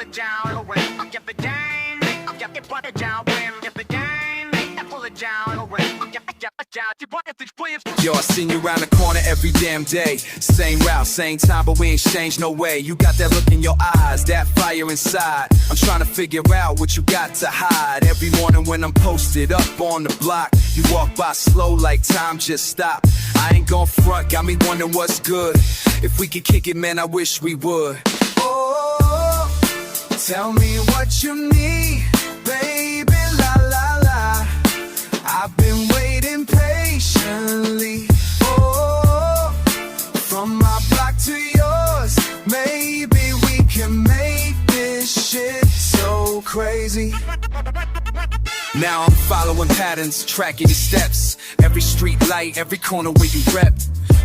it down away. Get the down, get the butter down, get the down, pull it down away. Get the down, you butter the please. Yo, I seen you around the corner every damn day. Same route, same time, but we ain't changed no way. You got that look in your eyes, that fire inside. I'm trying to figure out what you got to hide. Every morning when I'm posted up on the block, you walk by slow like time just stopped. I ain't gon' front, got me wondering what's good. If we could kick it, man, I wish we would. Oh, tell me what you need, baby, la la la. I've been waiting patiently. Oh, from my block to yours, maybe we can make this shit so crazy. Now I'm following patterns, tracking your steps. Every street light, every corner where you rep.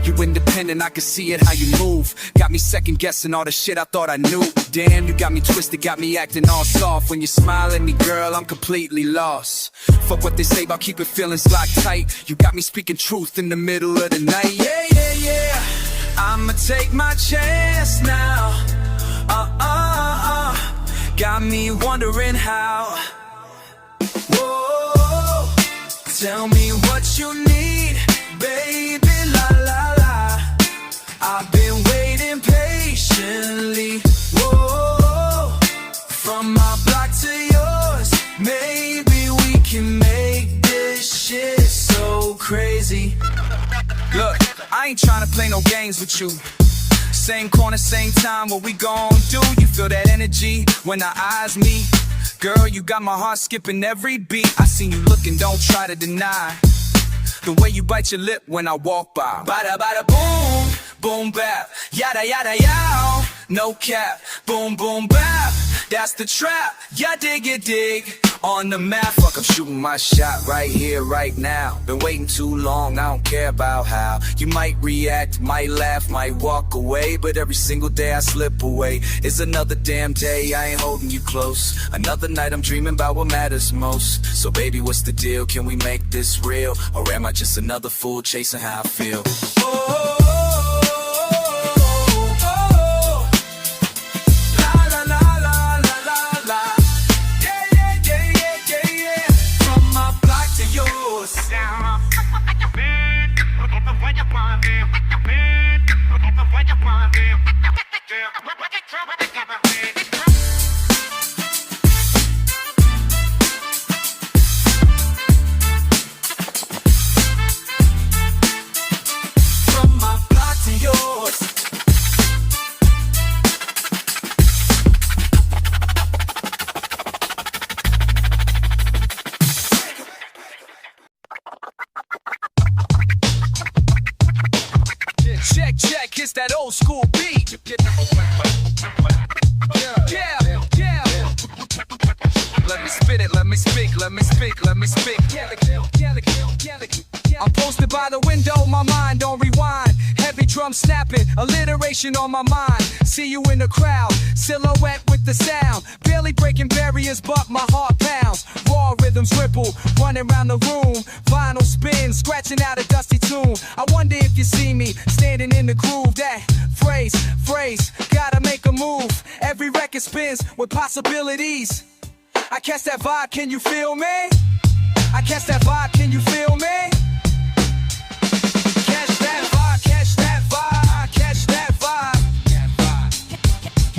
You independent, I can see it how you move. Got me second guessing all the shit I thought I knew. Damn, you got me twisted, got me acting all soft. When you smile at me, girl, I'm completely lost. Fuck what they say about keeping feelings locked tight. You got me speaking truth in the middle of the night. Yeah, yeah, yeah, I'ma take my chance now. Got me wondering how. Whoa, tell me what you need, baby, la la la. I've been waiting patiently. Whoa, from my block to yours, maybe we can make this shit so crazy. Look, I ain't tryna play no games with you. Same corner, same time, what we gon' do? You feel that energy when our eyes meet? Girl, you got my heart skipping every beat. I seen you looking, don't try to deny the way you bite your lip when I walk by. Bada bada boom, boom bap, yada yada yow, no cap. Boom boom bap, that's the trap. Ya dig it dig on the map. Fuck, I'm shooting my shot right here, right now. Been waiting too long, I don't care about how. You might react, might laugh, might walk away, but every single day I slip away. It's another damn day, I ain't holding you close. Another night I'm dreaming about what matters most. So baby, what's the deal? Can we make this real? Or am I just another fool chasing how I feel? Oh, check, check, it's that old school beat. Yeah, yeah. Let me spit it, let me speak, let me speak, let me speak. I'm posted by the window, my mind don't rewind. Heavy drum snapping, alliteration on my mind. See you in the crowd, silhouette with the sound. Barely breaking barriers, but my heart pounds. Raw rhythms ripple, running around the room. Vinyl spin, scratching out a dusty tune. I wonder if you see me, standing in the groove. That phrase, gotta make a move. Every record spins with possibilities. I catch that vibe, can you feel me? I catch that vibe, can you feel me? Catch that vibe, catch that vibe, catch that vibe.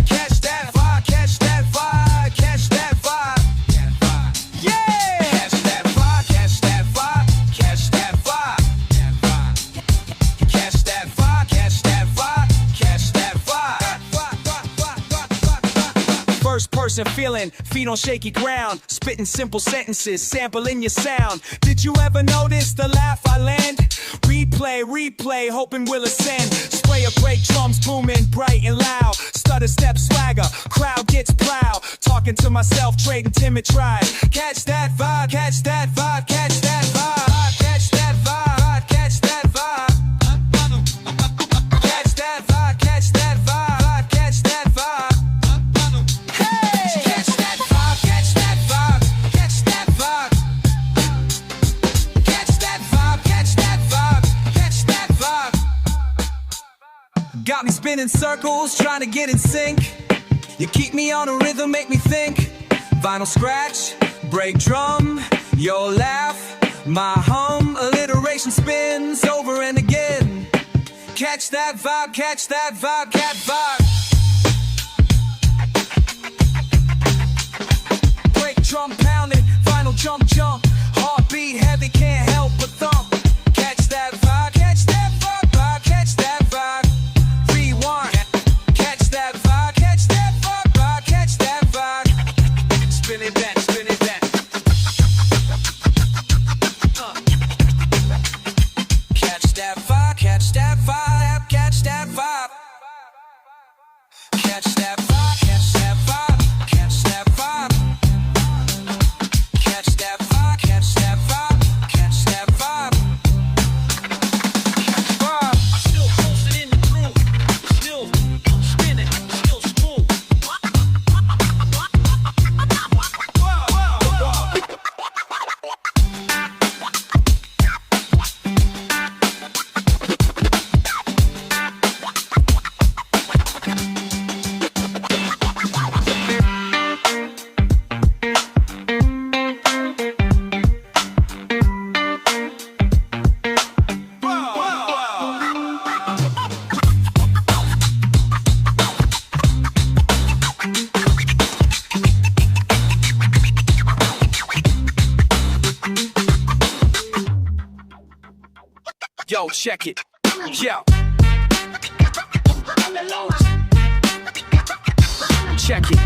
Catch that vibe, catch that vibe, catch that vibe. Yeah! Catch that vibe, catch that vibe, catch that vibe. Catch that vibe, catch that vibe, catch that vibe. First person feeling, feet on shaky ground, spitting simple sentences, sampling your sound. Did you ever notice the laugh I land? Replay, hoping we'll ascend. Spray a break, drums booming bright and loud. Stutter step swagger, crowd gets proud. Talking to myself, trading timid tries. Catch that vibe, catch that vibe, catch that vibe, catch that vibe, catch that vibe. Catch that vibe, catch that vibe, catch that vibe. Hey! Catch that vibe, catch that vibe, catch that vibe. Catch that vibe, catch that vibe, catch that vibe. Got me spinning circles, trying to get in sync. You keep me on a rhythm, make me think. Vinyl scratch, break drum, your laugh, my hum, alliteration spins over and again. Catch that vibe, catch that vibe, cat vibe. Break drum pounding, vinyl jump jump, heartbeat heavy, can't help but thump. Catch that vibe, catch that vibe, vibe, catch that vibe. Rewind, catch that vibe, catch that vibe, vibe, catch that vibe. Spin it back, spin it back. Catch that vibe, catch that vibe, catch that vibe. Catch that vibe, catch that vibe, catch that vibe. Catch that vibe, catch that vibe, catch that vibe. Catch vibe. Still posted in the groove, still spinning, still smooth. Yo, check it. Yo. Check it.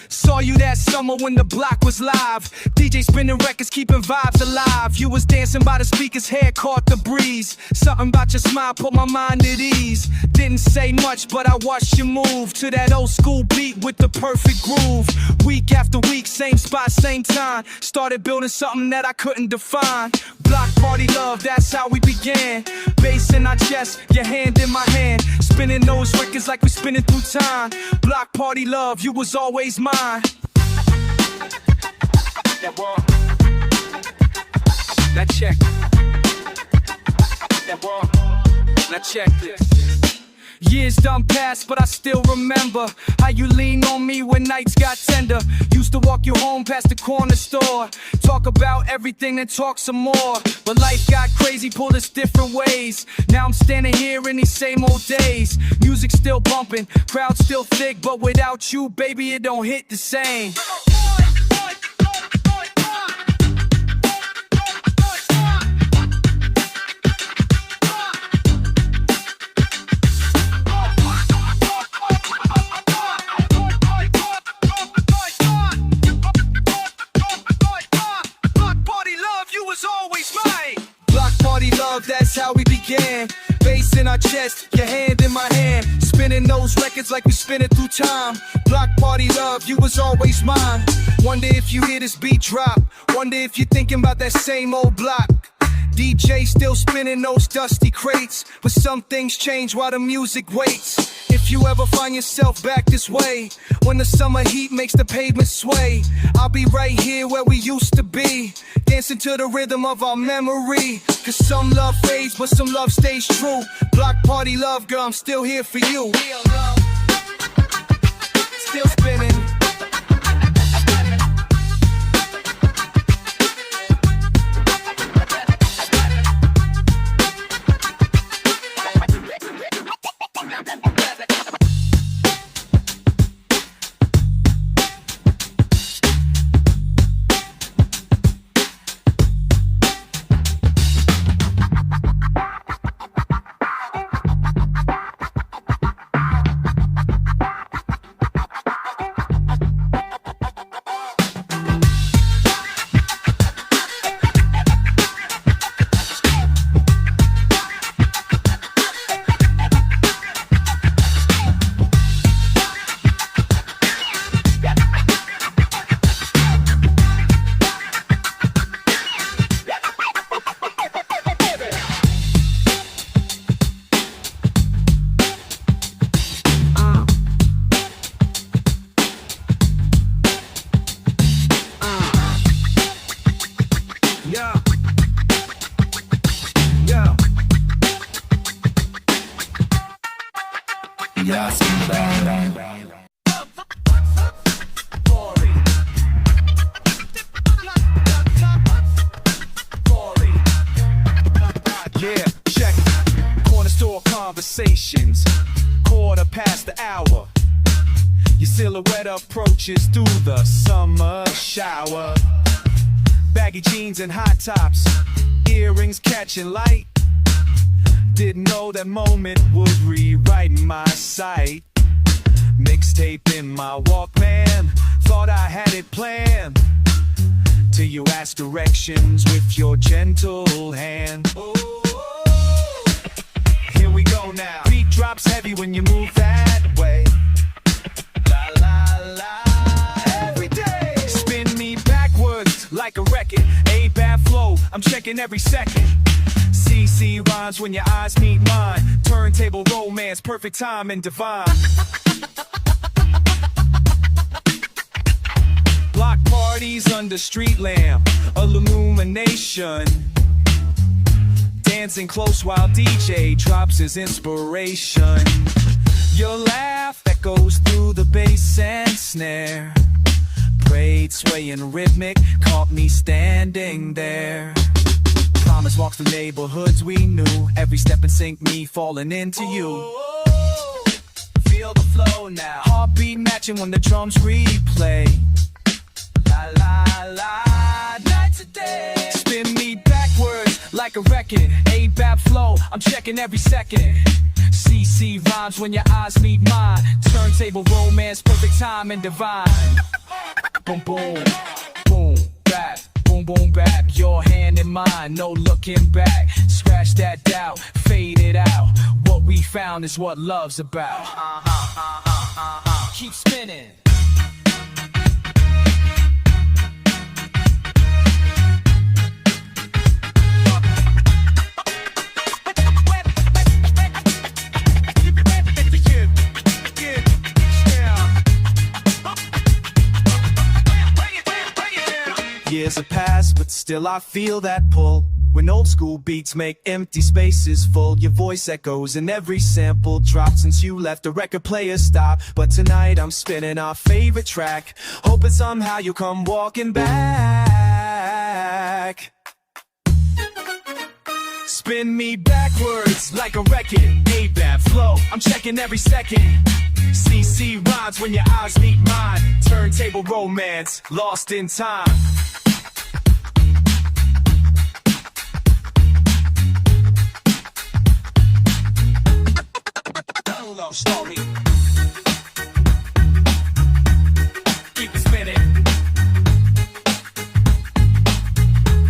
Saw you that summer when the block was live. DJ spinning records, keeping vibes alive. You was dancing by the speakers, hair caught the breeze. Something about your smile put my mind at ease. Didn't say much, but I watched you move to that old school beat with the perfect groove. Week after week, same spot, same time. Started building something that I couldn't define. Block party love, that's how we began. Bass in our chest, your hand in my hand. Spinning those records like we spinning through time. Block party love, you was always mine. That walk, that check, that walk, now check this. Years done past, but I still remember how you leaned on me when nights got tender. Used to walk you home past the corner store, talk about everything and talk some more. But life got crazy, pulled us different ways. Now I'm standing here in these same old days. Music still bumping, crowd still thick, but without you, baby, it don't hit the same. That's how we began. Bass in our chest, your hand in my hand. Spinning those records like we spin it through time. Block party love, you was always mine. Wonder if you hear this beat drop. Wonder if you're thinking about that same old block. DJ still spinning those dusty crates, but some things change while the music waits. If you ever find yourself back this way, when the summer heat makes the pavement sway, I'll be right here where we used to be, dancing to the rhythm of our memory. Cause some love fades, but some love stays true. Block party love, girl, I'm still here for you. Still spinning. Yeah, check it. Corner store conversations, quarter past the hour. Your silhouette approaches through the summer shower. Baggy jeans and high tops, earrings catching light. Didn't know that moment would rewrite my sight. Mixtape in my Walkman, thought I had it planned. Till you ask directions with your gentle hand. Here we go now. Beat drops heavy when you move that way. La la la. Every day. Spin me backwards like a record. A bad flow, I'm checking every second. CC rhymes when your eyes meet mine. Turntable romance, perfect time and divine. Block parties under street lamp, illumination. Dancing close while DJ drops his inspiration. Your laugh echoes through the bass and snare. Prayed, swaying rhythmic, caught me standing there. Promise walks through neighborhoods we knew. Every step in sync, me falling into you. Feel the flow now. Heartbeat matching when the drums replay. La la la, night to day. Spin me backwards like a record. A-bap flow, I'm checking every second. CC rhymes when your eyes meet mine. Turntable romance, perfect time and divine. Boom boom, boom bap, boom boom bap. Your hand in mine, no looking back. Scratch that doubt, fade it out. What we found is what love's about. Keep spinning. Years have passed, but still I feel that pull. When old school beats make empty spaces full, your voice echoes in every sample drop. Since you left, the record player stopped, but tonight I'm spinning our favorite track, hoping somehow you'll come walking back. Spin me backwards like a record. A-bap flow, I'm checking every second. CC rhymes when your eyes meet mine. Turntable romance, lost in time. Love story. Keep it spinning.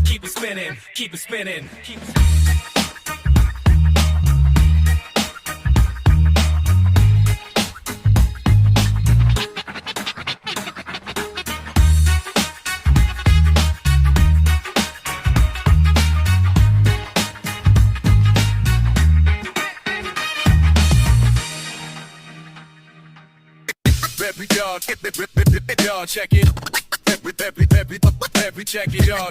Keep it spinning. Keep it spinning. Keep it spinning. Y'all check it. Every check it, y'all.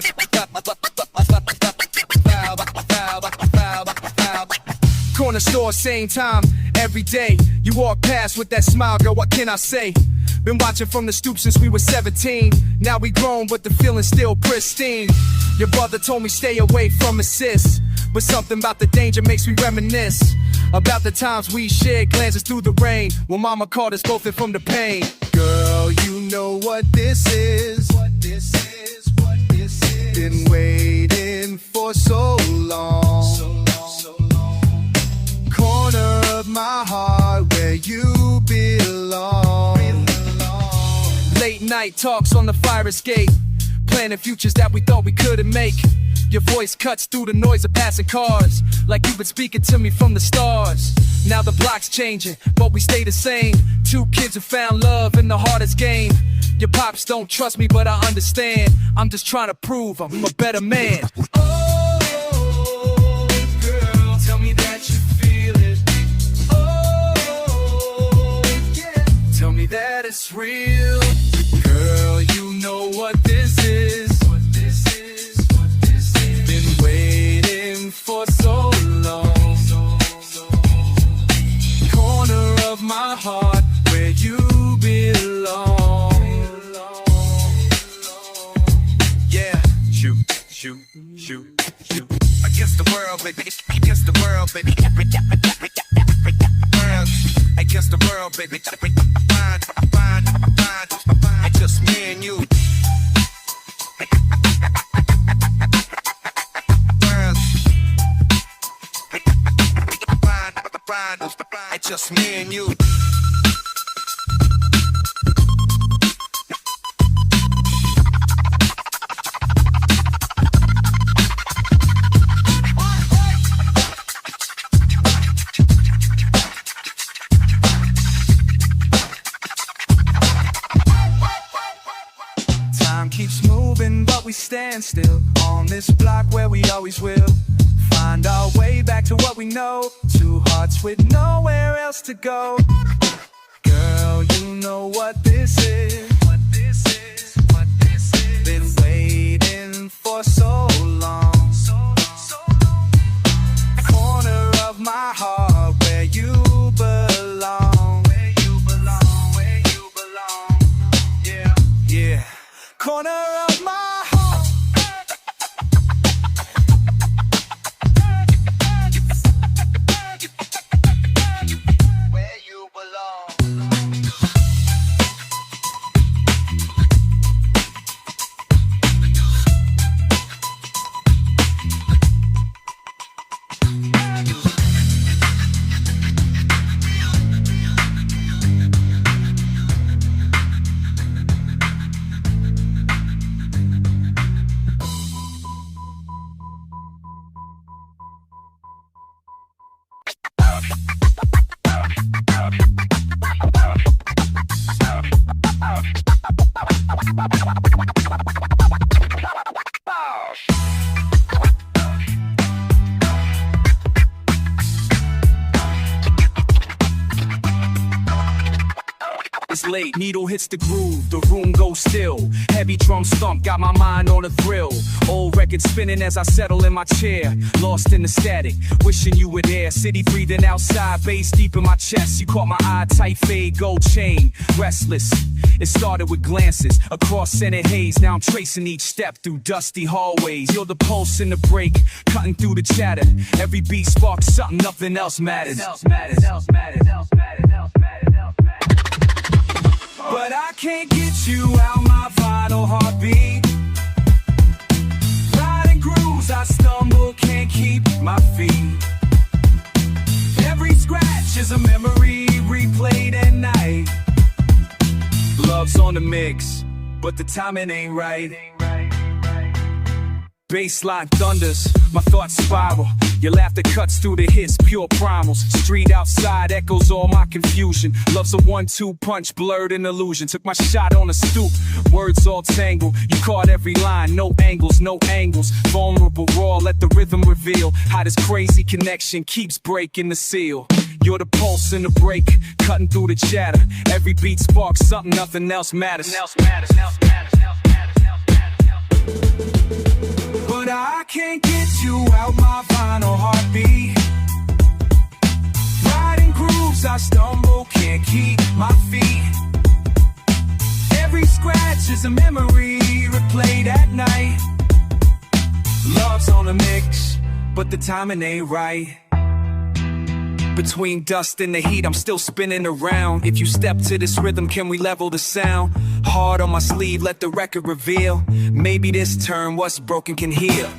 Corner store, same time, every day. You walk past with that smile, girl, what can I say? Been watching from the stoop since we were 17. Now we grown, but the feeling's still pristine. Your brother told me stay away from assists, but something about the danger makes me reminisce about the times we shared glances through the rain, when mama caught us both in from the pain. Girl, you know what this is. Been waiting for so long. Corner of my heart where you belong. Late night talks on the fire escape, planning futures that we thought we couldn't make. Your voice cuts through the noise of passing cars, like you've been speaking to me from the stars. Now the block's changing, but we stay the same. Two kids who found love in the hardest game. Your pops don't trust me, but I understand. I'm just trying to prove I'm a better man. Oh, girl, tell me that you feel it. Oh, yeah, tell me that it's real. Girl, you know what this is. For so long, corner of my heart where you belong. Yeah, shoot, shoot, shoot, shoot. Against the world, baby. Against the world, baby. Against the world, baby. Fine, fine, fine. It's just me and you. It's just me and you. Time keeps moving, but we stand still on this block where we always will. Find our way back to what we know. Two hearts with nowhere else to go. Girl, you know what this is. What this is. What this is. Been waiting for so long. So long. Corner of my heart where you belong. Where you belong. Where you belong. Yeah. Yeah. Corner of my heart. It's late, needle hits the groove, the room goes still. Heavy drum stomp, got my mind on a thrill. Old record spinning as I settle in my chair. Lost in the static, wishing you were there. City breathing outside, bass deep in my chest. You caught my eye, tight fade, gold chain. Restless, it started with glances across scented haze. Now I'm tracing each step through dusty hallways. You're the pulse in the break, cutting through the chatter. Every beat sparks something, nothing else matters. But I can't get you out my vital heartbeat. Riding grooves, I stumble, can't keep my feet. Every scratch is a memory replayed at night. Love's on the mix, but the timing ain't right. Baseline thunders, my thoughts spiral. Your laughter cuts through the hits, pure primals. Street outside echoes all my confusion. Love's a 1-2 punch, blurred in illusion. Took my shot on a stoop, words all tangled. You caught every line, no angles, no angles. Vulnerable, raw, let the rhythm reveal how this crazy connection keeps breaking the seal. You're the pulse in the break, cutting through the chatter. Every beat sparks something, nothing else matters. But I can't get you out my final heartbeat. Riding grooves, I stumble, can't keep my feet. Every scratch is a memory replayed at night. Love's on the mix, but the timing ain't right. Between dust and the heat, I'm still spinning around. If you step to this rhythm, can we level the sound? Hard on my sleeve, let the record reveal. Maybe this turn, what's broken can heal.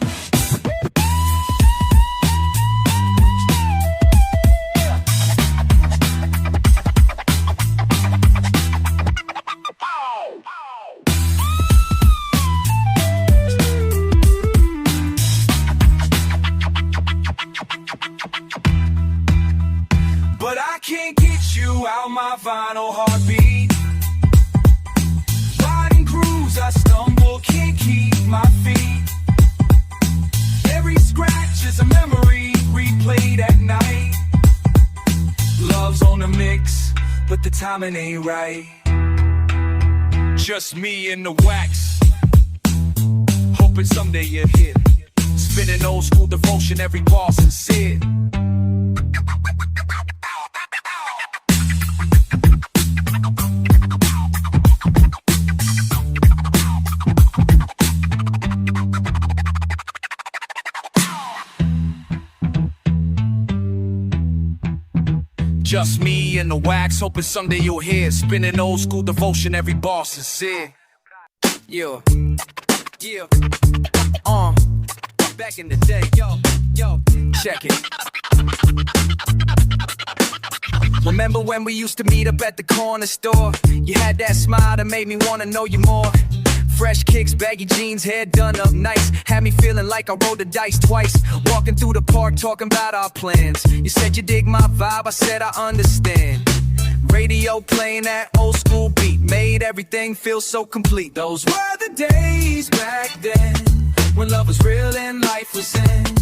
But I can't get you out my vinyl heartbeat. Riding grooves, I stumble, can't keep my feet. Every scratch is a memory replayed at night. Love's on the mix, but the timing ain't right. Just me and the wax, hoping someday you'll hit. Spinning old school devotion, every bar sincere. Just me and the wax, hoping someday you'll hear. Spinning old school devotion, every bar sincere. Yeah, yeah, back in the day, yo, check it. Remember when we used to meet up at the corner store? You had that smile that made me wanna know you more. Fresh kicks, baggy jeans, hair done up nice. Had me feeling like I rolled the dice twice. Walking through the park, talking about our plans. You said you dig my vibe, I said I understand. Radio playing that old school beat made everything feel so complete. Those were the days back then, when love was real and life was in.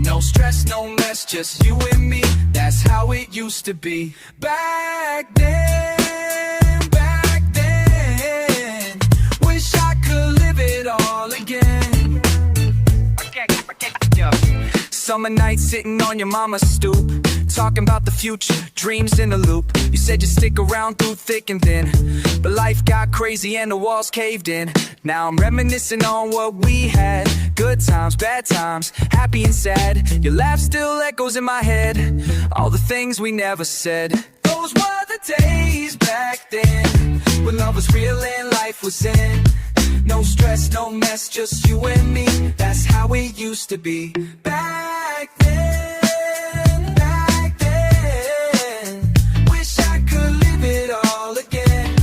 No stress, no mess, just you and me. That's how it used to be. Back then, back then. Wish I could live it all again. Summer night sitting on your mama's stoop, talking about the future, dreams in a loop. You said you'd stick around through thick and thin, but life got crazy and the walls caved in. Now I'm reminiscing on what we had. Good times, bad times, happy and sad. Your laugh still echoes in my head, all the things we never said. Those were the days back then, when love was real and life was in. No stress, no mess, just you and me. That's how it used to be. Back then, back then. Wish I could live it all again.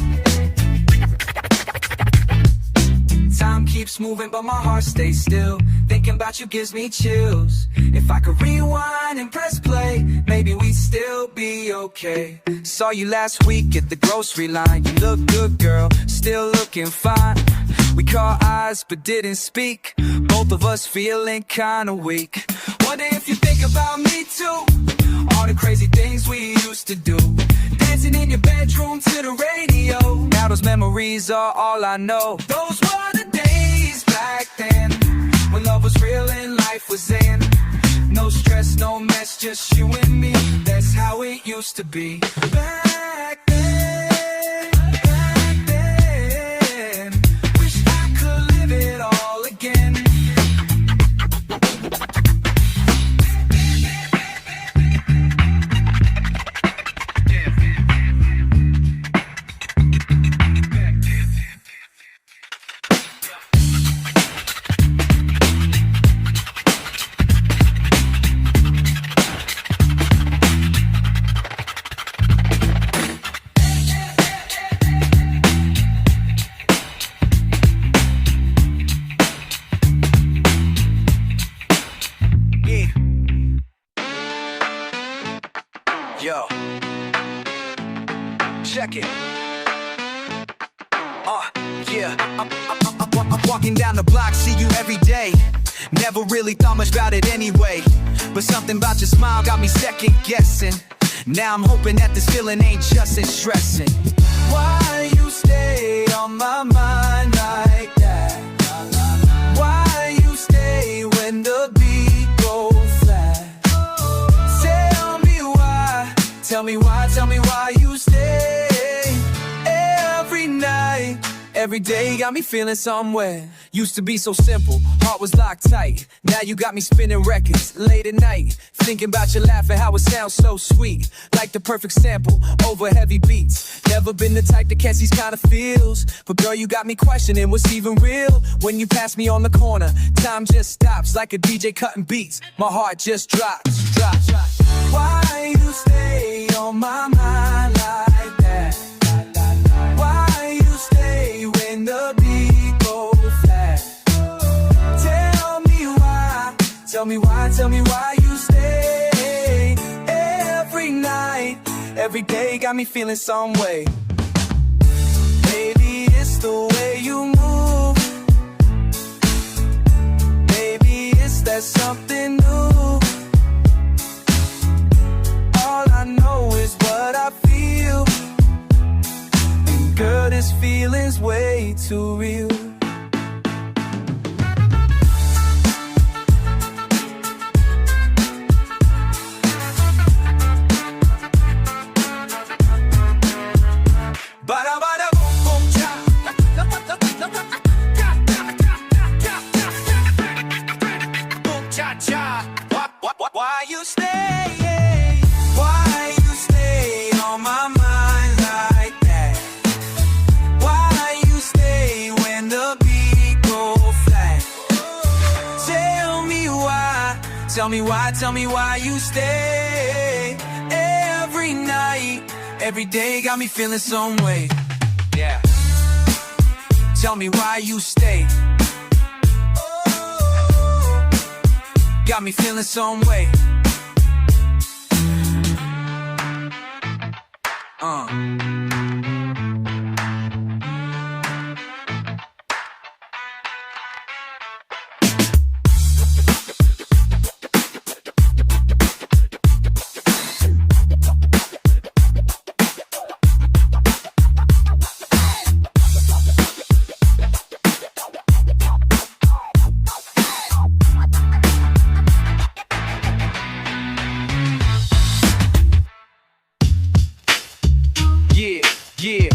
Time keeps moving, but my heart stays still. Thinking about you gives me chills. If I could rewind and press play, maybe we'd still be okay. Saw you last week at the grocery line. You look good, girl, still looking fine. We caught eyes but didn't speak, both of us feeling kinda weak. Wonder if you think about me too, all the crazy things we used to do. Dancing in your bedroom to the radio, now those memories are all I know. Those were the days back then, when love was real and life was in. No stress, no mess, just you and me. That's how it used to be. Back then, back then. Wish I could live it all again. Yo, check it. Yeah, I'm walking down the block, see you every day. Never really thought much about it anyway, but something about your smile got me second guessing. Now I'm hoping that this feeling ain't just as stressing. Why you stay on my mind like that? Why you stay when the beat goes flat? Tell me why you stay every night, every day. Got me feeling somewhere. Used to be so simple, heart was locked tight. Now you got me spinning records late at night, thinking about your laugh and how it sounds so sweet, like the perfect sample over heavy beats. Never been the type that catch these kind of feels, but girl, you got me questioning what's even real. When you pass me on the corner, time just stops, like a DJ cutting beats. My heart just drops. Why you stay on my mind like that? Why you stay when the beat goes flat? Tell me why you stay every night, every day. Got me feeling some way. Maybe it's the way you move. Maybe it's that something new. All I know is what I feel, and girl, this feeling's way too real. Why you stay? Why you stay Tell me why you stay every night, every day got me feeling some way. Yeah. Tell me why you stay. Oh, got me feeling some way. Yeah,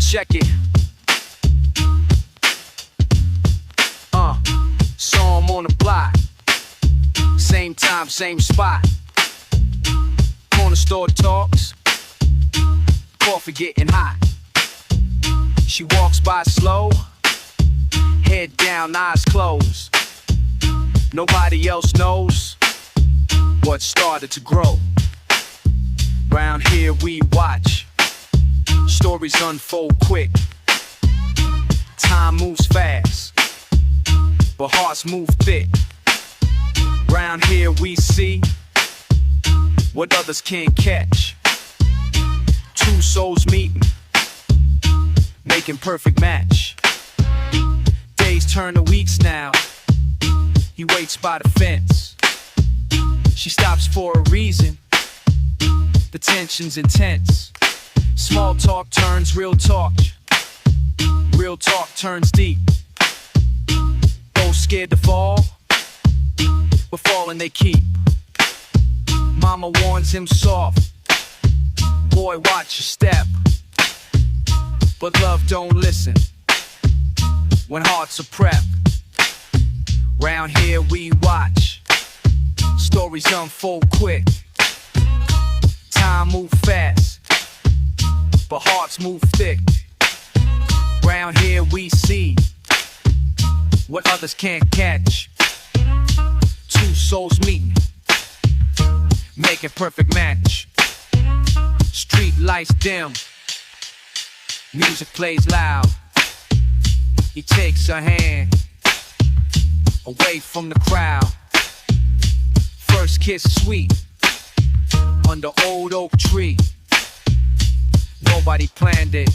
check it. Saw him on the block, same time, same spot. Corner store talks, coffee getting hot. She walks by slow, head down, eyes closed. Nobody else knows what started to grow. Round here we watch stories unfold quick. Time moves fast, but hearts move thick. Round here we see what others can't catch. Two souls meeting, making perfect match. Days turn to weeks now. He waits by the fence. She stops for a reason. The tension's intense. Small talk turns real talk. Real talk turns deep. Both scared to fall, but falling they keep. Mama warns him soft. Boy, watch your step. But love don't listen when hearts are prepped. Round here we watch stories unfold quick. Time move fast, but hearts move thick. Round here we see what others can't catch. Two souls meeting, making perfect match. Street lights dim, music plays loud. He takes her hand away from the crowd. First kiss sweet under old oak tree. Nobody planned it,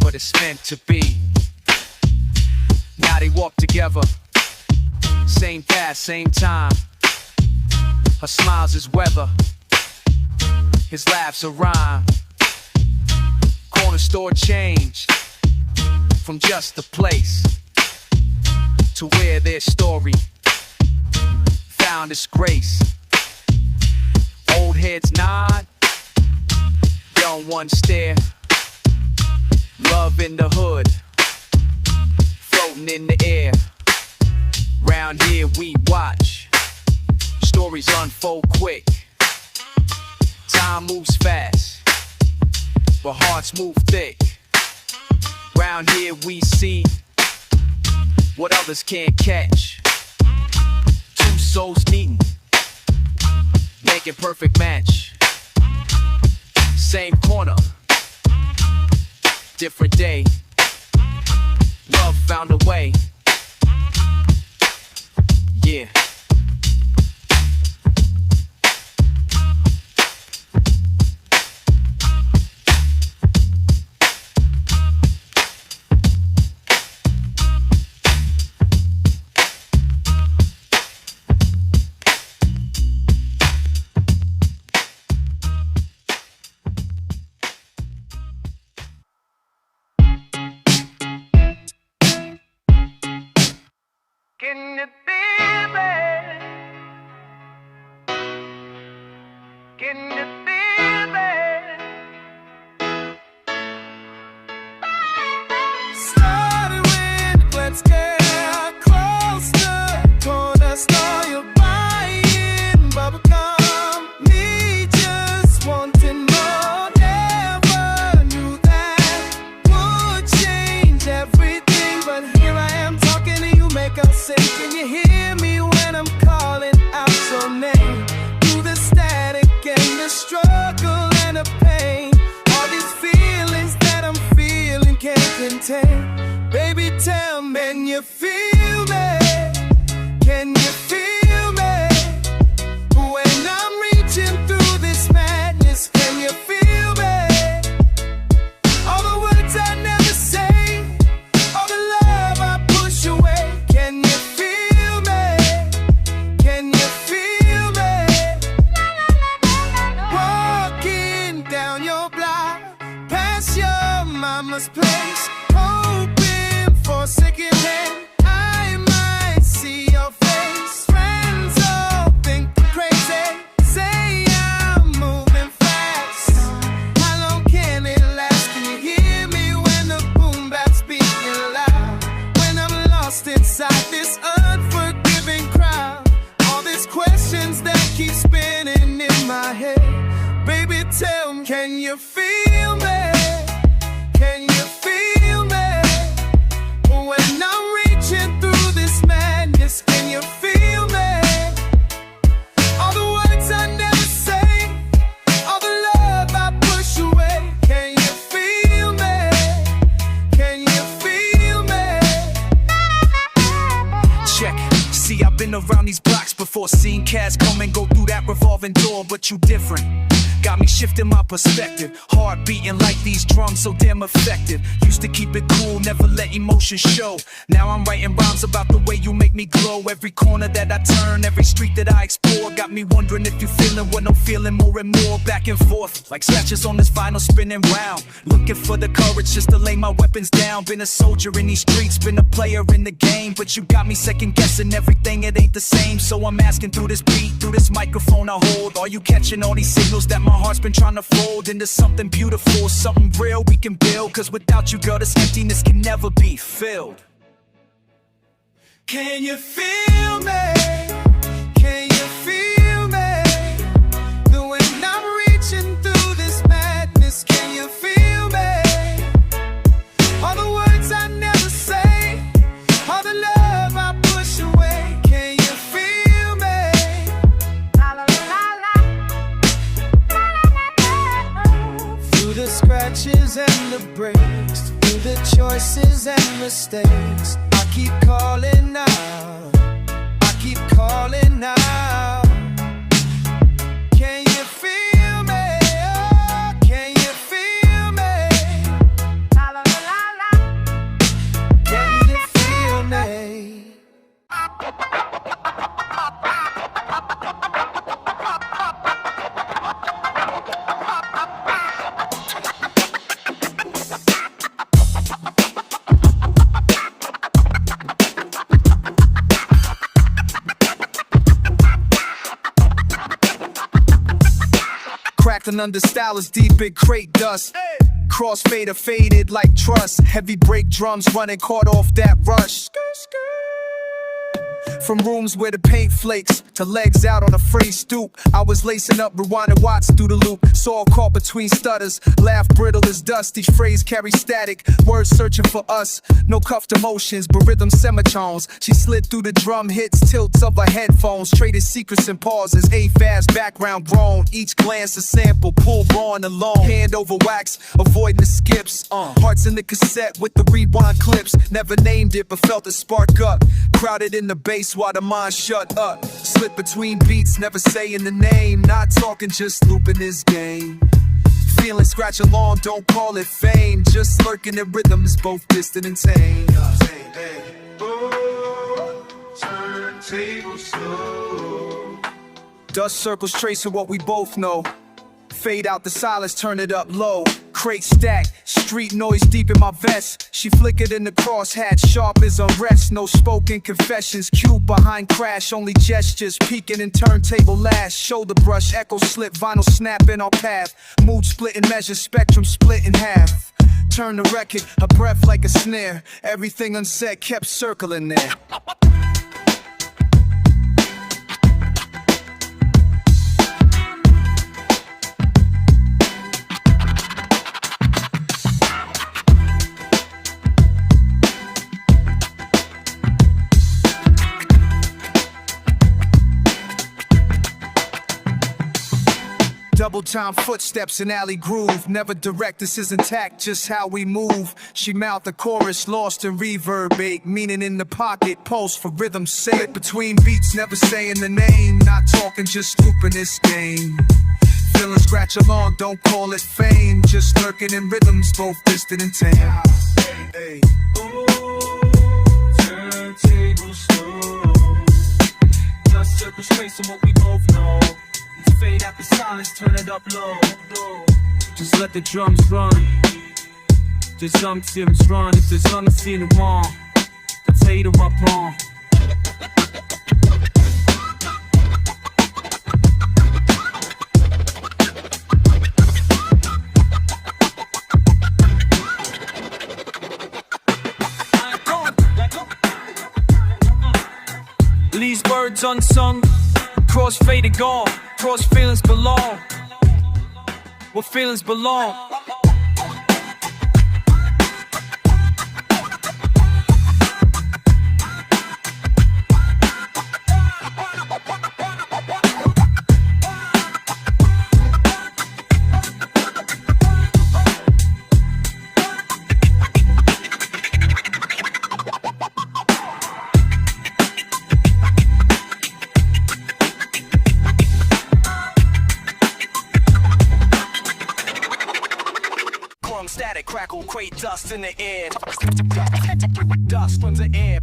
but it's meant to be. Now they walk together, same path, same time. Her smiles is weather, his laughs a rhyme. Corner store change from just a place to where their story found its grace. Old heads nod, young ones stare. Love in the hood, floating in the air. Round here we watch stories unfold quick. Time moves fast, but hearts move thick. Round here we see what others can't catch. Two souls meeting, making perfect match. Same corner, different day. Love found a way. Yeah. Can you feel it? Can you feel it? Started with let's get closer. Corner store, you're buying bubblegum. Me just wanting more. Never knew that would change everything, but here I am talking to you, make us say, can you hear me? timeless place, hoping for secondhand. I might see your face. Friends all think I'm crazy, say I'm moving fast. How long can it last? Can you hear me when the boom bap's beating loud? When I'm lost inside this unforgiving crowd, all these questions that keep spinning in my head. Baby, tell me, can you feel me? Can you feel me? When I'm reaching through this madness, can you feel me? All the words I never say, all the love I push away. Can you feel me? Can you feel me? Check. See, I've been around these blocks before, seen cats come and go through that revolving door, but you different. Got me shifting my perspective, heart beating like these drums, so damn effective. Used to keep it cool, never let emotion show. Now I'm writing rhymes about the way you make me glow. Every corner that I turn, every street that I explore, got me wondering if you feeling what I'm feeling more and more. Back and forth, like scratches on this vinyl spinning round. Looking for the courage just to lay my weapons down. Been a soldier in these streets, been a player in the game, but you got me second guessing everything, it ain't the same. So I'm asking through this beat, through this microphone I hold, are you catching all these signals that my heart's been trying to fold into something beautiful, something real we can build? Cause without you, girl, this emptiness can never be filled. Can you feel me? Can you feel me? That when I'm reaching through this madness, can you feel me? All the words I never say, all the love I push away. Can you feel me? Through the scratches and the breaks, through the choices and mistakes, I keep calling out, I keep calling out. Can you feel me? Oh, can you feel me? Can you feel me? Cracked and under style is deep in crate dust. Crossfader faded like trust. Heavy break drums running, caught off that rush. From rooms where the paint flakes to legs out on a frayed stoop, I was lacing up, rewinding watts through the loop. Saw caught between stutters, laugh brittle as dust. Each phrase carries static, words searching for us. No cuffed emotions, but rhythm semitones. She slid through the drum hits, tilts of her headphones. Traded secrets and pauses, a fast background groan. Each glance a sample, pull raw and alone. Hand over wax, avoiding the skips. Hearts in the cassette with the rewind clips. Never named it, but felt it spark up. Crowded in the bass while the mind shut up. Slip between beats, never saying the name. Not talking, just looping this game. Feeling scratch along, don't call it fame. Just lurking in rhythms, both distant and tame. Turntable slow. Dust circles tracing what we both know. Fade out the silence, turn it up low. Crate stacked, street noise deep in my vest. She flickered in the crosshatch, sharp as unrest. No spoken confessions, cube behind crash. Only gestures, peeking in turntable lash. Shoulder brush, echo slip, vinyl snap in our path. Mood split in measure, spectrum split in half. Turn the record, her breath like a snare. Everything unsaid kept circling there. Double time footsteps in alley groove. Never direct, this is intact, just how we move. She mouthed the chorus, lost in reverberate. Meaning in the pocket, pulse for rhythm's sake. Between beats, never saying the name. Not talking, just looping this game. Feeling scratch along, don't call it fame. Just lurking in rhythms, both distant and tame. Hey, hey. Ooh, turntable slow. Dust circles tracing what we both know. Fade out the silence, turn it up low. Just let the drums run. the some Tim strong, if there's some sin wrong, potato up wrong. These words unsung, cross faded gone, cross feelings belong, where feelings belong. Static, crackle, crate, dust in the air. Dust from the air.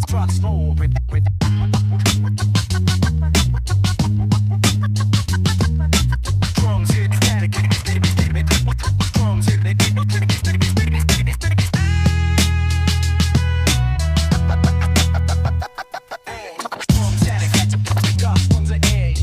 Trucks roll with. Drums hit static. Drums hit. Dust from the air.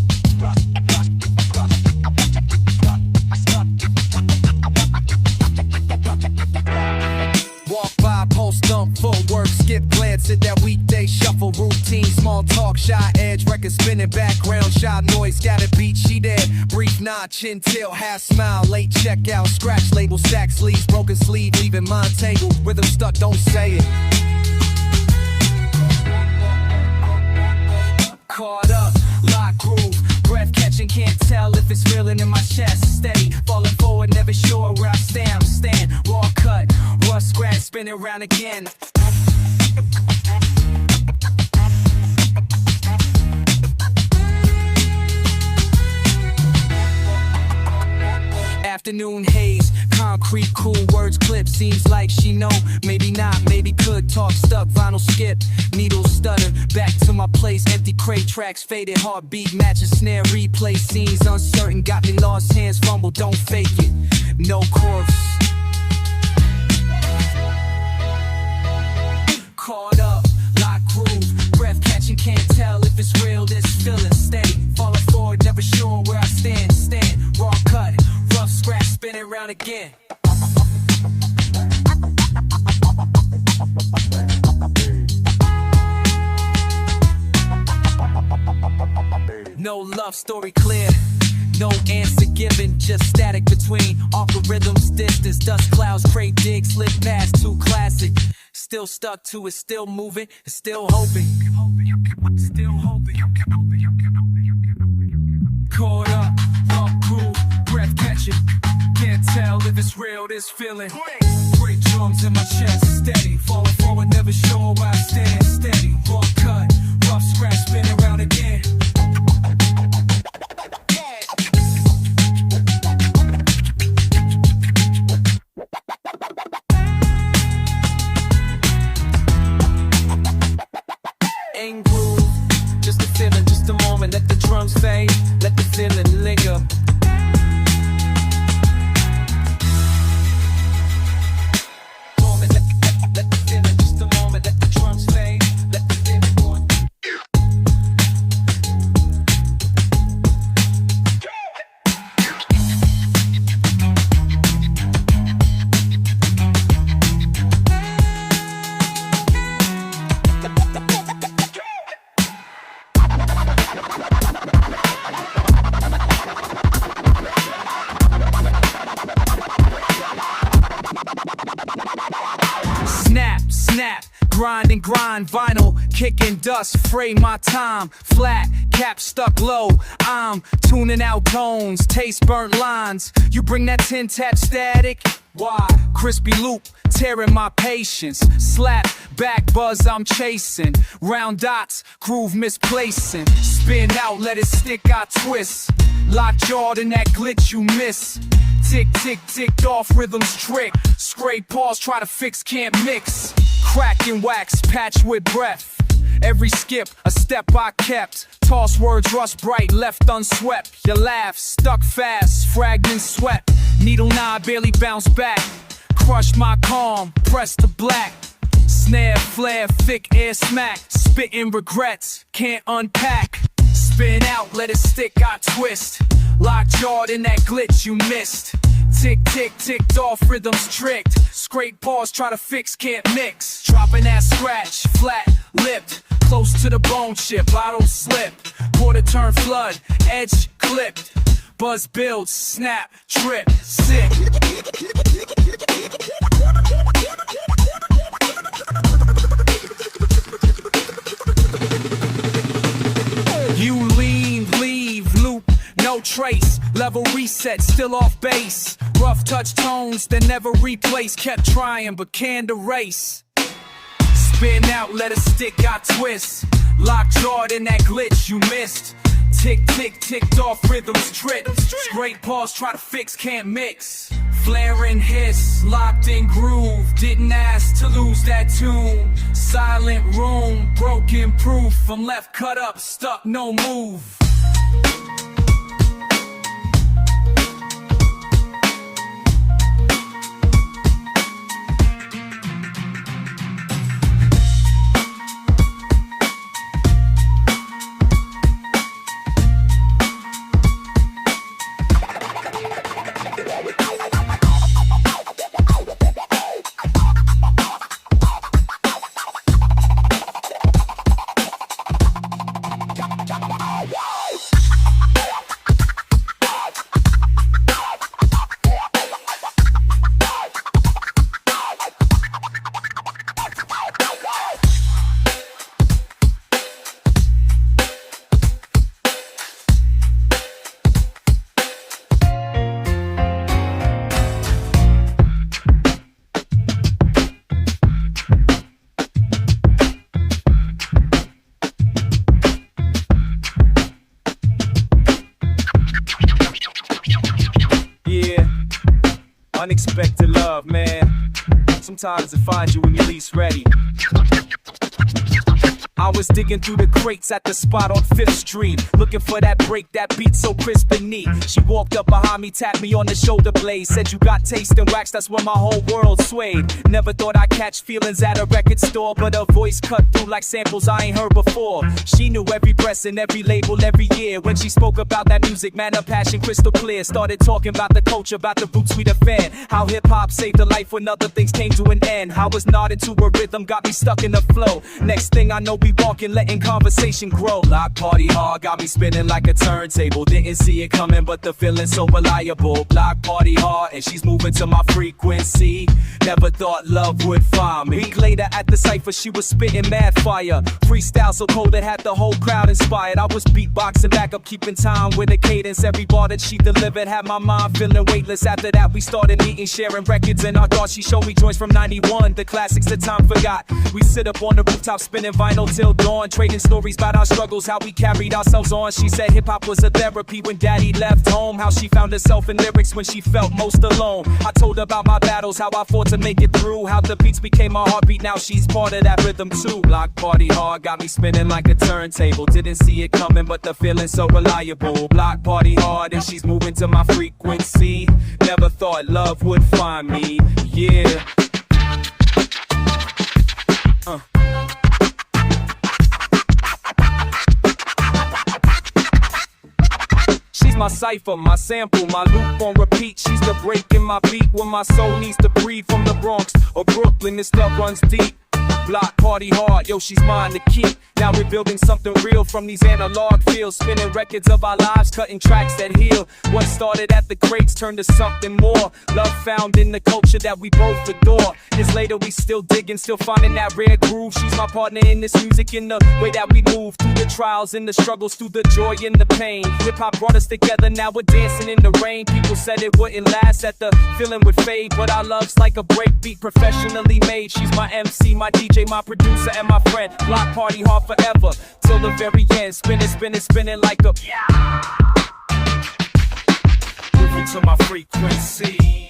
Footwork, skip glance at that weekday shuffle routine, small talk, shy edge, record spinning, background, shy noise, scattered beat, she there, brief nod, chin tilt, half smile, late checkout, scratch label, stack sleeves, broken sleeve, leaving mine tangled, rhythm stuck, don't say it. Caught up, lock groove, breath catching, can't tell if it's feeling in my chest, steady, falling forward, never sure where I stand, raw cut, rust scratch, spin around again. Afternoon haze, concrete, cool words clip. Seems like she know, maybe not, maybe could. Talk stuck, vinyl skip, needles stutter. Back to my place, empty crate, tracks faded, heartbeat matches, snare replay, scenes uncertain. Got me lost, hands fumble, don't fake it. No chorus. Caught up, lock groove, breath catching, can't tell if it's real. This feeling steady, falling forward, never sure where I stand. Raw cut, rough scratch, spin it around again. No love story clear, no answer given, just static between awkward rhythms, distance, dust clouds, crate dig, slip past, too classic. Still stuck to it, still moving, still hoping. Still hoping. Caught up, rough groove, breath catching. Can't tell if it's real, this feeling. Great drums in my chest, steady. Falling forward, never sure where I stand. Steady, raw cut, rough scratch, spin around again. Ain't groove, just a feeling, just a moment. Let the drums fade, let the feeling linger. Moment, let the feeling, just a moment. Let the drums fade, let the feeling go. Snap, grind and grind, vinyl, kicking dust, frame my time, flat, cap stuck low, I'm tuning out tones, taste burnt lines, you bring that tin tap static, why? Crispy loop, tearing my patience, slap, back buzz I'm chasing, round dots, groove misplacing, spin out, let it stick, I twist, lock jawed in that glitch you miss. Tick, tick, ticked off rhythms trick. Scrape pause, try to fix, can't mix. Crack and wax, patch with breath. Every skip, a step I kept. Toss words, rust bright, left unswept. You laugh, stuck fast, fragments swept. Needle nod, barely bounce back. crush my calm, press the black. Snare, flare, thick air smack. Spitting regrets, can't unpack. Spin out, let it stick, I twist. Lock jawed in that glitch you missed. Tick, tick, ticked off, rhythms tricked. Scrape paws, try to fix, can't mix. Dropping that scratch, flat, lipped. Close to the bone chip, I don't slip. Quarter turn flood, edge clipped. Buzz builds, snap, trip, sick. You lean, leave, loop, no trace. Level reset, still off base. Rough touch tones that never replace. Kept trying but can't erase. Spin out, let it stick, I twist. Lock jawed in that glitch you missed. Tick, tick, ticked off, rhythms trip. Straight pause, try to fix, can't mix. Flare and hiss, locked in groove. Didn't ask to lose that tune. Silent room, broken proof. I'm left cut up, stuck, no move. Unexpected love, man. Sometimes it finds you when you're least ready. I was digging through the crates at the spot on 5th Street, looking for that break, that beat so crisp and neat. She walked up behind me, tapped me on the shoulder blade, said you got taste and wax, that's when my whole world swayed. Never thought I'd catch feelings at a record store, but her voice cut through like samples I ain't heard before. She knew every press and every label every year. When she spoke about that music, man, her passion crystal clear. Started talking about the culture, about the roots we defend. How hip-hop saved her life when other things came to an end. How was nodding to her rhythm, got me stuck in the flow. Next thing I know, we walking, letting conversation grow. Block party hard, got me spinning like a turntable. Didn't see it coming, but the feeling so reliable. Block party hard, and she's moving to my frequency. Never thought love would find me. Week later at the cypher, she was spitting mad fire. Freestyle so cold it had the whole crowd inspired. I was beatboxing back up, keeping time with the cadence. Every bar that she delivered had my mind feeling weightless. After that, we started meeting, sharing records, and I thought she showed me joints from '91, the classics the time forgot. We sit up on the rooftop, spinning vinyl till dawn, trading stories about our struggles, how we carried ourselves on. She said hip-hop was a therapy when daddy left home, how she found herself in lyrics when she felt most alone. I told her about my battles, how I fought to make it through, how the beats became my heartbeat, now she's part of that rhythm too. Block party hard, got me spinning like a turntable. Didn't see it coming, but the feeling so reliable. Block party hard, and she's moving to my frequency. Never thought love would find me, yeah. She's my cipher, my sample, my loop on repeat. She's the break in my beat when my soul needs to breathe. From the Bronx or Brooklyn, this love runs deep. Block party hard, yo, she's mine to keep. Now we're building something real from these analog fields, spinning records of our lives, cutting tracks that heal. What started at the crates turned to something more. Love found in the culture that we both adore. Years later we still digging, still finding that rare groove. She's my partner in this music, in the way that we move through the trials and the struggles, through the joy and the pain. Hip-hop brought us together, now we're dancing in the rain. People said it wouldn't last, that the feeling would fade, but our love's like a breakbeat professionally made. She's my MC, my DJ, my producer, and my friend. Block party hard forever, till the very end. Spinning, spinning, spinning like a moving to my frequency.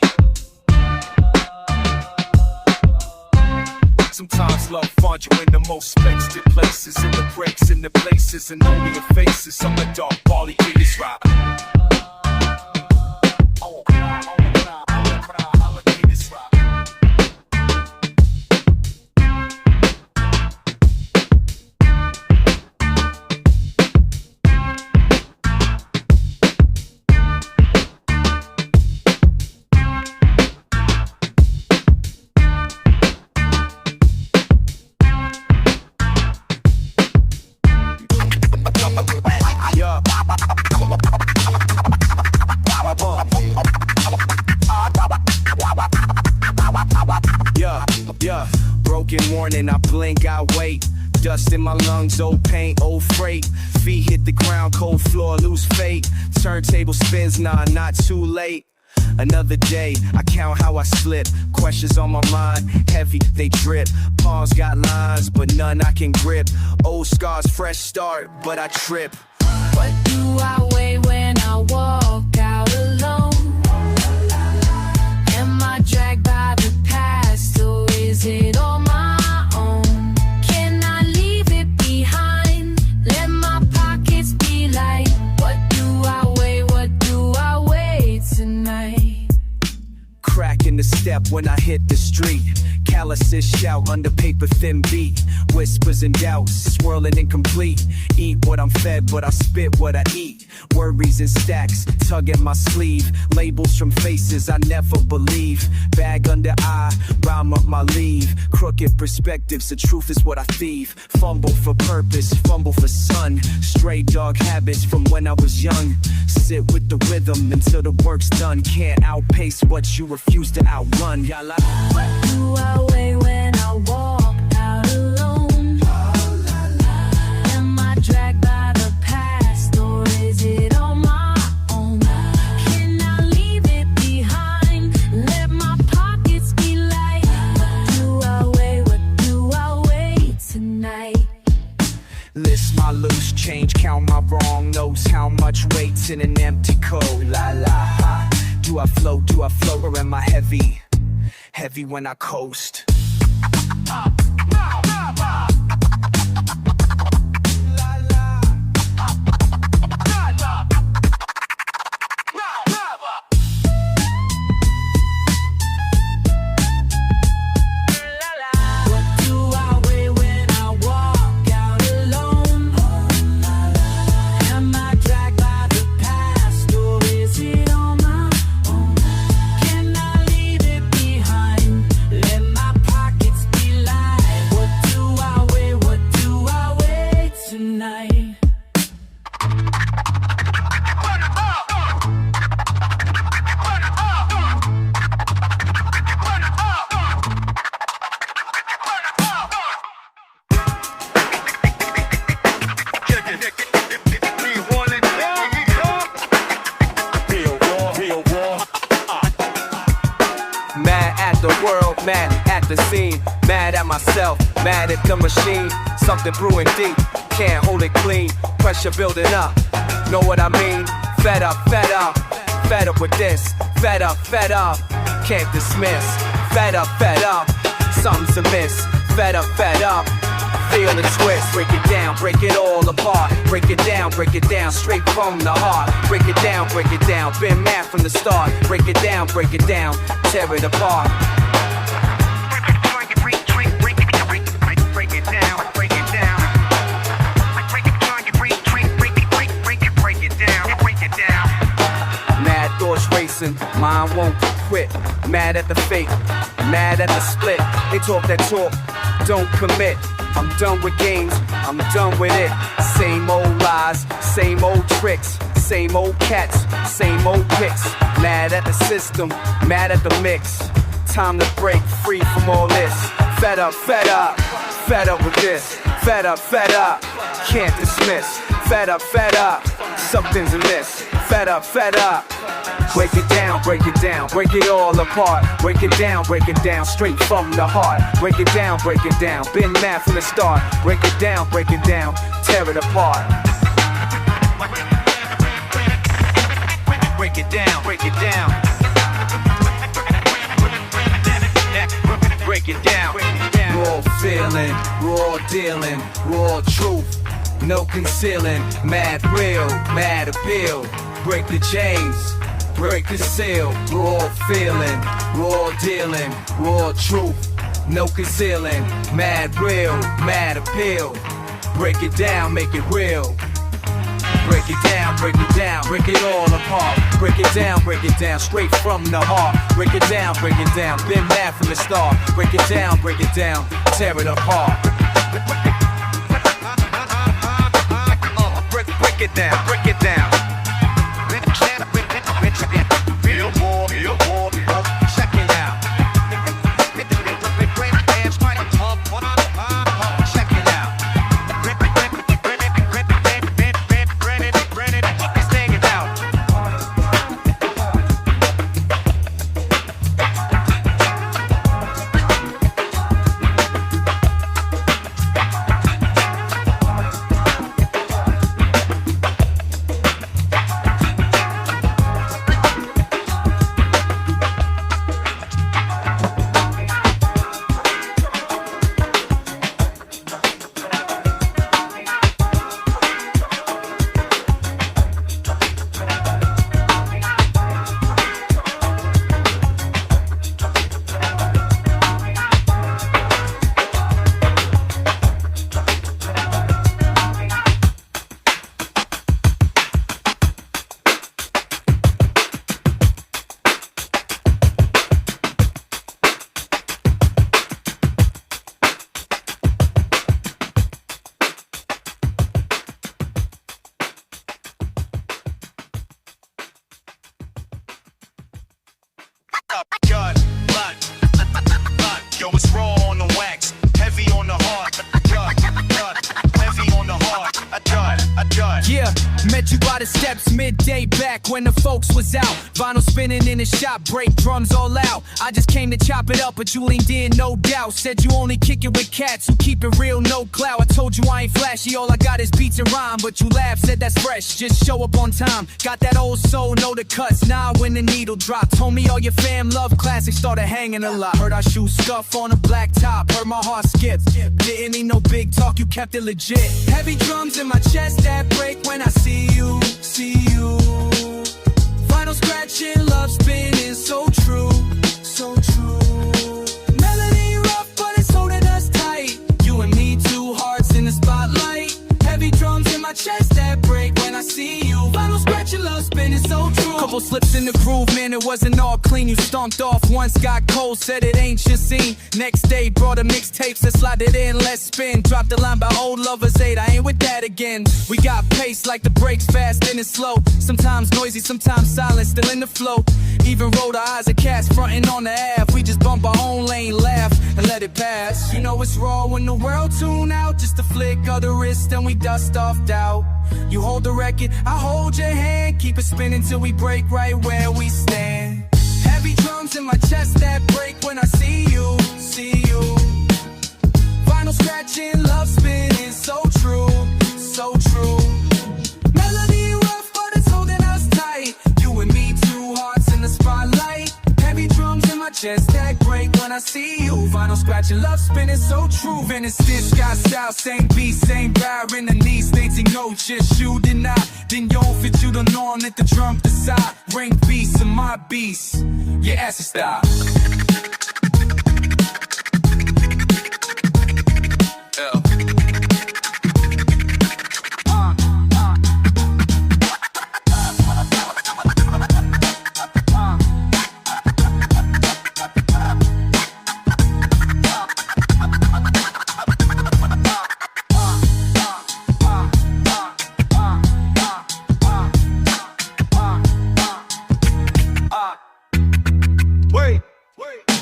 Sometimes love finds you in the most expected places, in the breaks, in the places, and only your faces. I'm a dark Bali in this rap. Oh, God, oh, God, oh, God, oh, God, this rap. morning, I blink, I wait. Dust in my lungs, old paint, old freight. Feet hit the ground, cold floor, lose fate. Turntable spins, nah, not too late. Another day, I count how I slip. Questions on my mind, heavy, they drip. Palms got lines, but none I can grip. Old scars, fresh start, but I trip. What do I weigh when I walk out alone? Am I dragged by the past, or is it all my own? Can I leave it behind? Let my pockets be light. What do I weigh tonight? Crack in the step when I hit the street. Calluses shout under paper thin beat. Whispers and doubts, swirling incomplete. Eat what I'm fed, but I spit what I eat. Worries in stacks, tug at my sleeve. Labels from faces I never believe. Bag under eye, rhyme up my leave. Crooked perspectives, the truth is what I thieve. Fumble for purpose, fumble for sun. Stray dog habits from when I was young. Sit with the rhythm until the work's done. Can't outpace what you refuse to outrun. Yalla. What do I weigh when I walk out alone? Am I dragged by the past, or is it all my own? Can I leave it behind? Let my pockets be light. What do I weigh tonight? List my loose change, count my wrong notes. How much weight's in an empty coat? La la. Do I float, or am I heavy? Heavy when I coast. Mad at the scene, mad at myself, mad at the machine. Something brewing deep, can't hold it clean. Pressure building up, know what I mean? Fed up with this. Fed up, can't dismiss. Fed up, something's amiss. Fed up, feel the twist. Break it down, break it all apart. Break it down, straight from the heart. Break it down, been mad from the start. Break it down, tear it apart. Mine won't quit. Mad at the fate, mad at the split. They talk that talk, don't commit. I'm done with games, I'm done with it. Same old lies, same old tricks. Same old cats, same old pics. Mad at the system, mad at the mix. Time to break free from all this. Fed up with this. Fed up, can't dismiss. Fed up, something's amiss. Fed up. Break it down, break it all apart. Break it down, straight from the heart. Break it down, been mad from the start. Break it down, tear it apart. Break it down. Break it down. Raw feeling, raw dealing, raw truth. No concealing, mad real, mad appeal. Break the chains, break the seal. Raw feeling, raw dealing, raw truth. No concealing, mad real, mad appeal. Break it down, make it real. Break it down, break it all apart. Break it down, straight from the heart. Break it down, been mad from the start. Break it down, tear it apart. Break it down. Feel more, check it out. Yo, it's raw on the wax, heavy on the heart. Heavy on the heart. I done. Yeah, met you by the steps midday back when the folks was out. Vinyl spinning in the shop, break drums all out. I just came to chop it up, but you leaned in, no doubt. Said you only kick it with cats who keep it real, no clout. I told you I ain't flashy, all I got is beats and rhyme. But you laughed, said that's fresh, just show up on time. Got that old soul, know the cuts, now when the needle dropped. Told me all your fam love classics, started hanging a lot. Heard our shoes scuff on a black top, heard my heart skip. Didn't need no big talk, you kept it legit. Heavy drums in my chest that break when I see you, see you. Vinyl scratching, love spinning, so true, so true. Melody rough, but it's holding us tight. You and me, two hearts in the spotlight. Heavy drums in my chest that break when I see you. Vinyl scratching, love spinning, so true. Couple slips in the groove, man, it wasn't all clean. You stomped off once, got cold, said it ain't your scene. Next day, brought a mixtape, so slide it in, let's spin. Dropped the line by old lovers 8, I ain't with that again. We got pace like the brakes, fast and it's slow. Sometimes noisy, sometimes silent, still in the flow. Even rolled our eyes at cats frontin' on the Ave. We just bump our own lane, laugh, and let it pass. You know it's raw when the world tune out. Just a flick of the wrist and we dust off doubt. You hold the record, I hold your hand. Keep it spinning till we break right where we stand. Heavy drums in my chest that break when I see you, see you. Vinyl scratching, love spinning, so true, so true. Melody rough, but it's holding us tight. You and me, two hearts in the spotlight. Heavy drums in my chest that break when I see you. Vinyl scratching, love spinning, so true. Venice stitch, got style, same beat, same bar in the knees. Thinking no, just you did not. Then yo, fit you the norm, let the drum decide. Bring beats to my beast, your ass is style.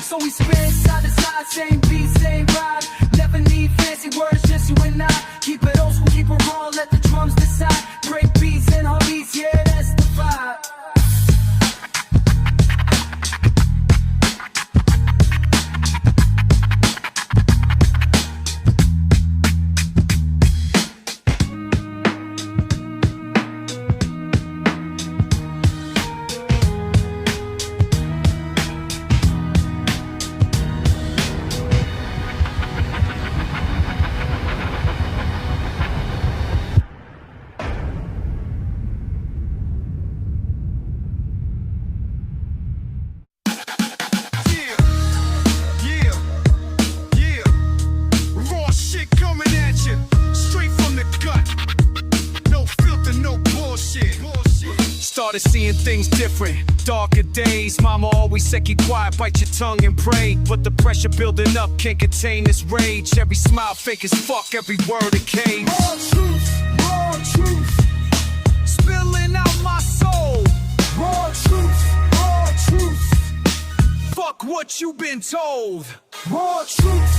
So we spin side to side, same beat, same ride. Never need fancy words, just you and I. Keep it old school, keep it raw, let the drums decide. Break beats and heartbeats, yeah, that's the vibe. Started seeing things different, darker days. Mama always said keep quiet, bite your tongue and pray. But the pressure building up can't contain this rage. Every smile fake as fuck, every word a cage. Raw truth, spilling out my soul. Raw truth, fuck what you been told. Raw truth,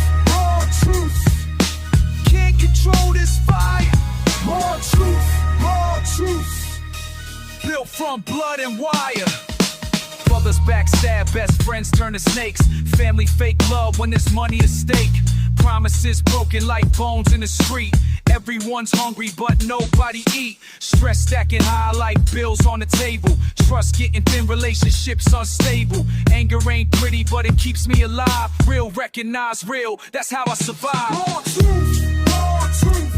can't control this fire. Raw truth, built from blood and wire. Brothers backstab, best friends turn to snakes. Family fake love when there's money at stake. Promises broken like bones in the street. Everyone's hungry but nobody eat. Stress stacking high like bills on the table. Trust getting thin, relationships unstable. Anger ain't pretty but it keeps me alive. Real recognize real, that's how I survive. Raw truth,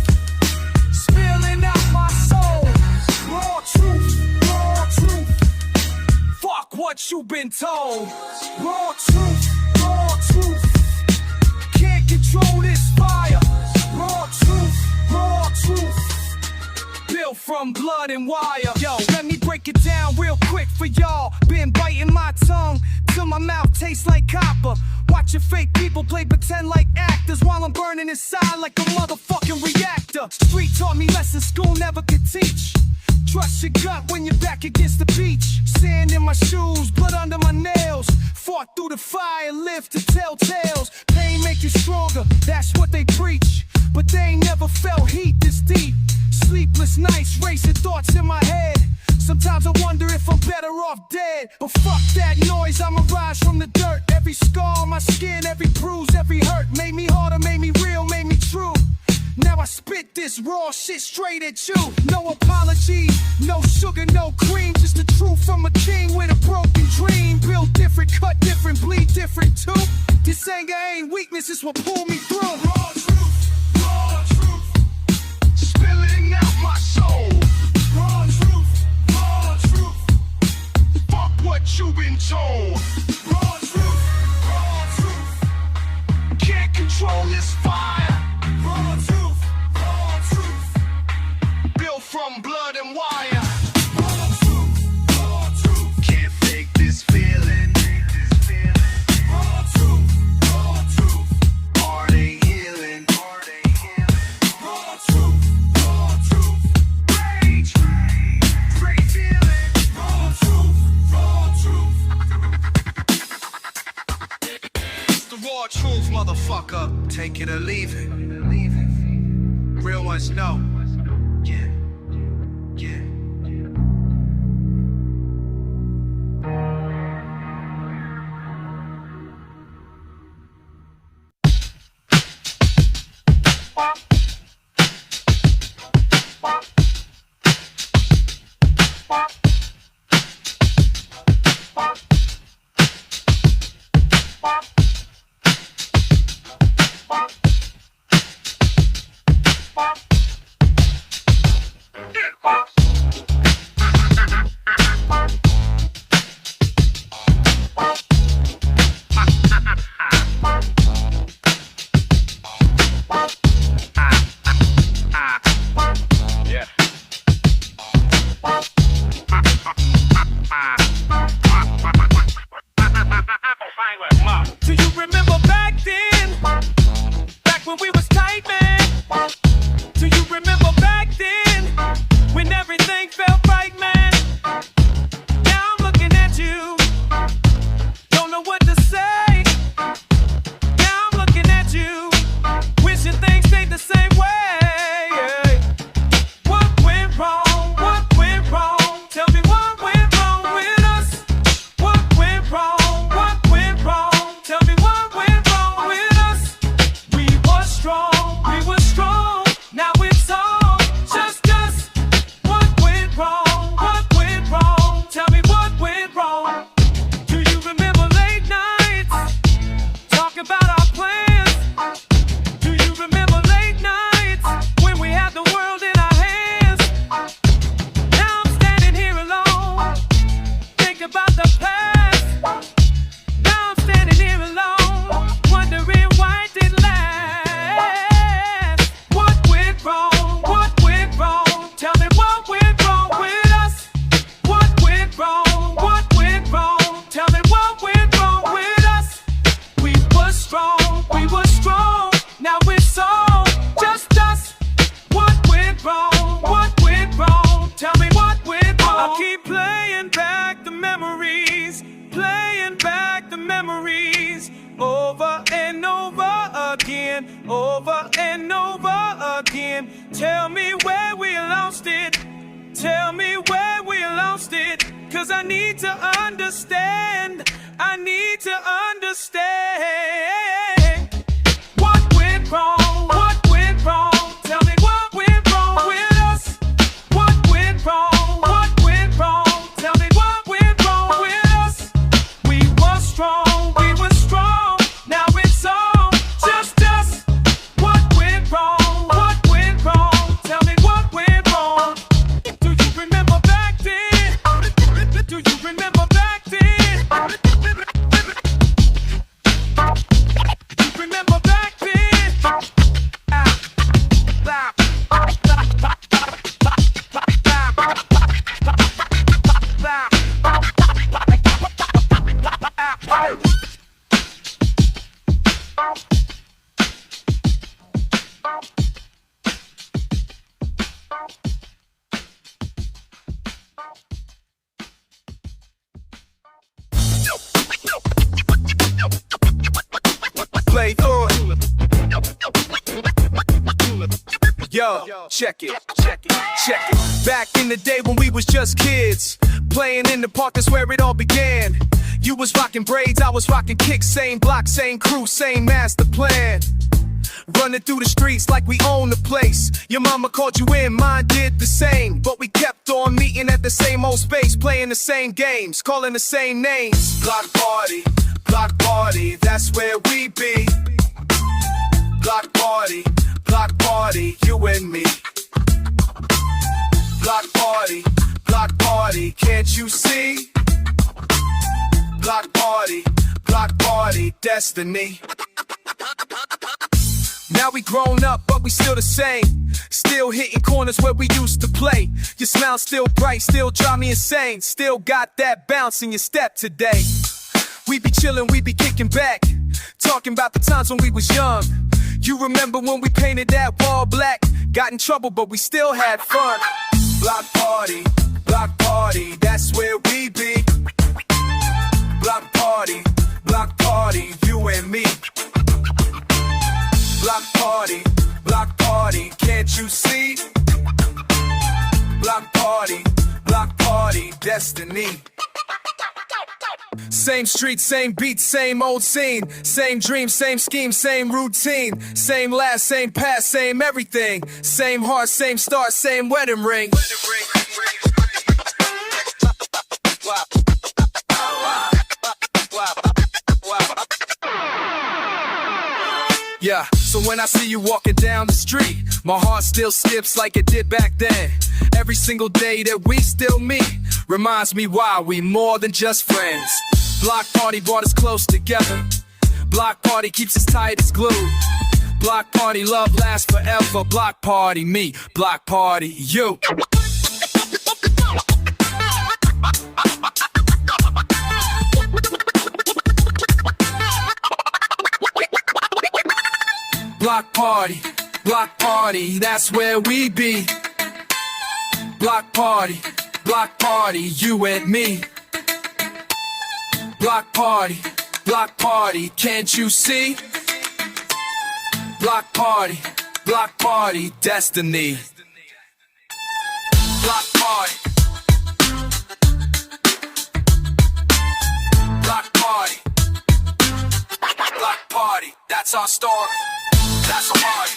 spilling out my soul. Raw truth, fuck what you been told. Raw truth, can't control this fire. Raw truth, built from blood and wire. Yo, let me break it down real quick for y'all. Been biting my tongue till my mouth tastes like copper. Watching fake people play pretend like actors while I'm burning inside like a motherfucking reactor. Street taught me lessons school never could teach. Trust your gut when you're back against the beach. Sand in my shoes, blood under my nails. Fought through the fire, lived to tell tales. Pain make you stronger, that's what they preach. But they ain't never felt heat this deep. Sleepless nights, racing thoughts in my head. Sometimes I wonder if I'm better off dead. But fuck that noise, I'ma rise from the dirt. Every scar on my skin, every bruise, every hurt made me harder, made me real, made me true. Now I spit this raw shit straight at you. No apology, no sugar, no cream. Just the truth from a king with a broken dream. Built different, cut different, bleed different too. This anger ain't weakness, it's what pulled me through. Raw truth, spilling out my soul. Raw truth, fuck what you've been told. Raw truth, can't control this fire. Raw truth, built from blood and wire. Raw truth, can't fake this feeling. Raw truth, heart ain't healing. Raw truth, rage, great feeling. Raw truth, it's the raw truth, motherfucker. Take it or leave it. Real ones know. Yeah. Do you remember back then? Back when we was tight, man. Do you remember back then? When everything felt right, man. Now I'm looking at you. Don't know what to say. Now I'm looking at you. Wishing things stayed the same way. What went wrong? What went wrong? Tell me what went wrong with us. What went wrong? What went wrong? Tell me what went wrong with us. We were strong, now it's all just us. What went wrong? What went wrong? Tell me what went wrong. Do you remember late nights? Talking about our plans. Do you remember late nights? When we had the world in our hands. Now I'm standing here alone. Think about the past. Now I'm standing here alone, wondering why it didn't last. What went wrong? What went wrong? Tell me what went wrong with us. What went wrong? What went wrong? Tell me what went wrong with us. We were strong, now it's all just us. What went wrong? What went wrong? Tell me what went wrong. I keep playing back the memories, over and over again, over and over again. Tell me where we lost it, tell me where we lost it, 'cause I need to understand, I need to understand. What went wrong? What went wrong? Tell me what went wrong with us. What went wrong? What went wrong? Tell me what went wrong with us. We were strong, now it's all just us. What went wrong? What went wrong? Tell me what went wrong. Do you remember back then? Do you remember back then? Yo, check it, check it, check it. Back in the day when we was just kids, playing in the park, that's where it all began. You was rocking braids, I was rocking kicks, same block, same crew, same master plan. Running through the streets like we own the place. Your mama called you in, mine did the same. But we kept on meeting at the same old space, playing the same games, calling the same names. Block party, that's where we be. Block party, you and me. Block party, can't you see? Block party, destiny. Now we grown up, but we still the same. Still hitting corners where we used to play. Your smile still bright, still drive me insane. Still got that bounce in your step today. We be chillin', we be kicking back, talking about the times when we was young. You remember when we painted that wall black? Got in trouble, but we still had fun. Block party, that's where we be. Block party, you and me. Block party, can't you see? Block party, destiny. Same street, same beat, same old scene. Same dream, same scheme, same routine. Same last, same past, same everything. Same heart, same start, same wedding ring. Yeah, so when I see you walking down the street, my heart still skips like it did back then. Every single day that we still meet reminds me why we more than just friends. Block party brought us close together. Block party keeps us tight as glue. Block party, love lasts forever. Block party, me. Block party, you. Block party, that's where we be. Block party, you and me. Block party, can't you see? Block party, destiny. Block party, that's our story. That's a party.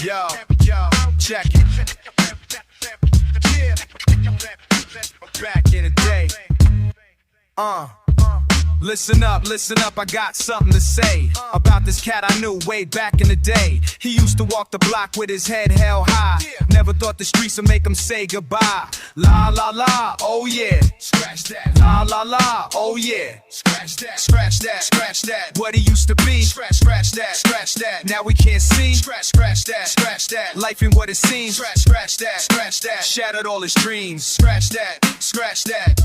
Yo, check it. Back in the day. Listen up, I got something to say about this cat I knew way back in the day. He used to walk the block with his head held high. Never thought the streets would make him say goodbye. La la la, oh yeah. Scratch that. La la la, oh yeah. Scratch that, scratch that, scratch that. What he used to be. Scratch that, scratch that. Now we can't see. Scratch that, scratch that. Life ain't what it seems. Scratch that, scratch that. Shattered all his dreams. Scratch that, scratch that.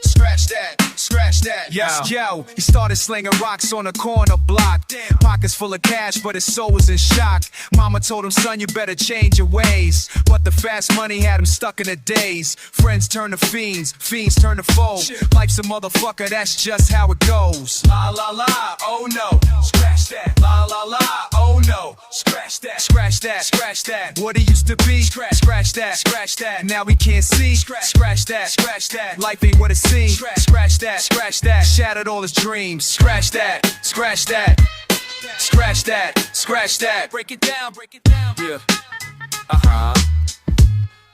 Scratch that, scratch that. Yo, he started slinging rocks on a corner block. Pockets full of cash, but his soul was in shock. Mama told him, son, you better change your ways. But the fast money had him stuck in a daze. Friends turn to fiends, fiends turn to foes. Life's a motherfucker, that's just how it goes. La la la, oh no, scratch that. La la la, oh no, scratch that, scratch that, scratch that. What he used to be, scratch that, scratch that. Now we can't see, scratch that, scratch that. Life ain't what it seems. Scratch that, scratch that. Shattered all his dreams. Scratch that, scratch that. Scratch that, scratch that. Break it down, break it down. Yeah.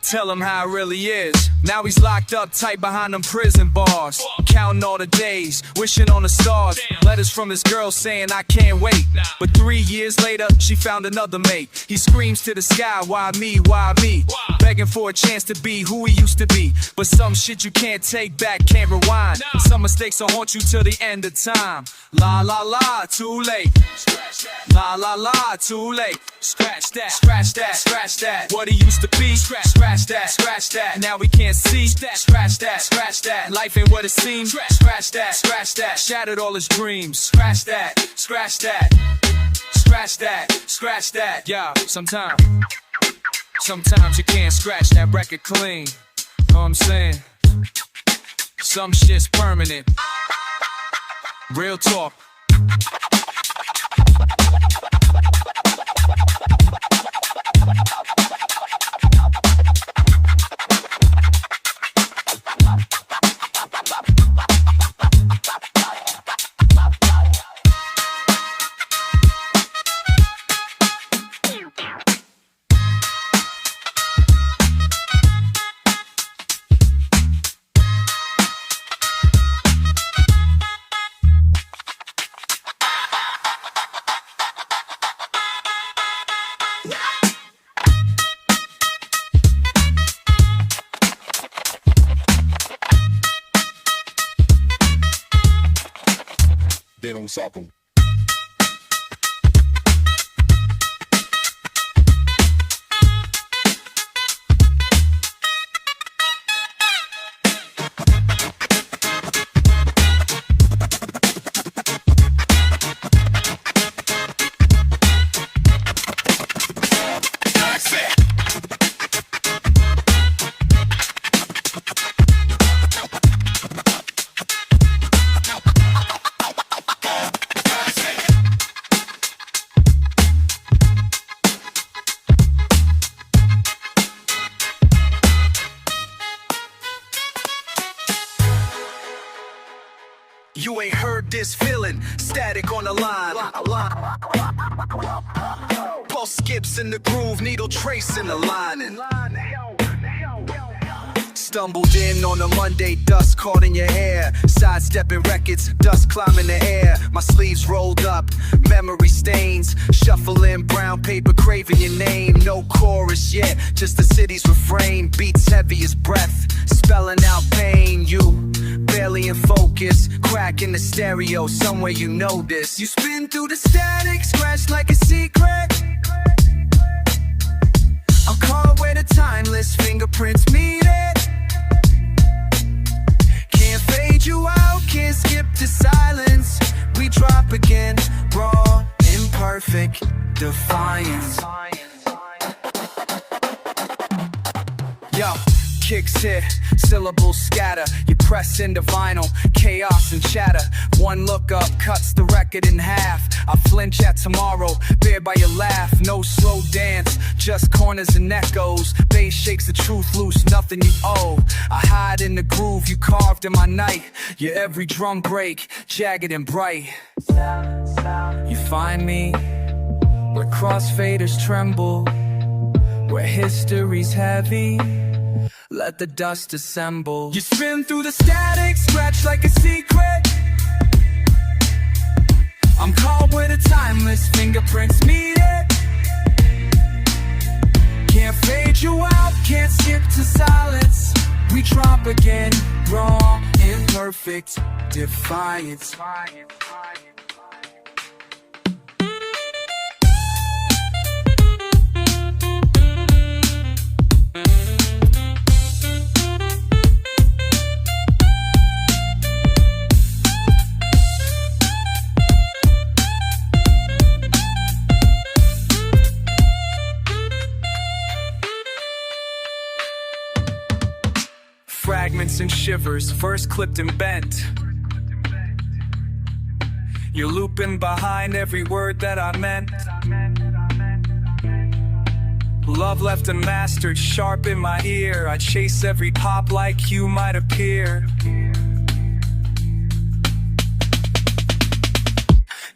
Tell him how it really is. Now he's locked up tight behind them prison bars, counting all the days, wishing on the stars. Letters from his girl saying I can't wait. But 3 years later, she found another mate. He screams to the sky, why me, why me? Begging for a chance to be who he used to be. But some shit you can't take back, can't rewind. Some mistakes will haunt you till the end of time. La la la, too late. La la la, too late. Scratch that, scratch that, scratch that. What he used to be, scratch that, scratch that. Now we can't see, scratch that, scratch that. Life ain't what it seems, scratch that, scratch that. Shattered all his dreams, scratch that, scratch that. Scratch that, scratch that. Yeah, sometimes you can't scratch that record clean. Know what I'm saying? Some shit's permanent. Real talk. They don't stop them. You ain't heard this feeling, static on the line. Pulse skips in the groove, needle trace in the lining. Stumbled in on a Monday, dust caught in your hair. Sidestepping records, dust climbing the air. My sleeves rolled up, memory stains. Shuffling brown paper, craving your name. No chorus yet, just the city's refrain. Beats heavy as breath, spelling out pain. You barely in focus, crack in the stereo. Somewhere you know this. You spin through the static, scratch like a secret. I'm caught where the timeless fingerprints meet it. Can't fade you out, can't skip to silence. We drop again, raw, imperfect, defiance. Yo, kicks hit, syllables scatter. You press into vinyl, chaos and chatter. One look up cuts the record in half. I flinch at tomorrow, bared by your laugh. No slow dance, just corners and echoes. Bass shakes the truth loose, nothing you owe. I hide in the groove you carved in my night. Your every drum break, jagged and bright. You find me where crossfaders tremble, where history's heavy. Let the dust assemble. You spin through the static, scratch like a secret. I'm caught where the timeless fingerprints meet it. Can't fade you out, can't skip to silence. We drop again, raw, imperfect, defiance. Fragments and shivers, first clipped and bent. You're looping behind every word that I meant. Love left unmastered, sharp in my ear. I chase every pop like you might appear.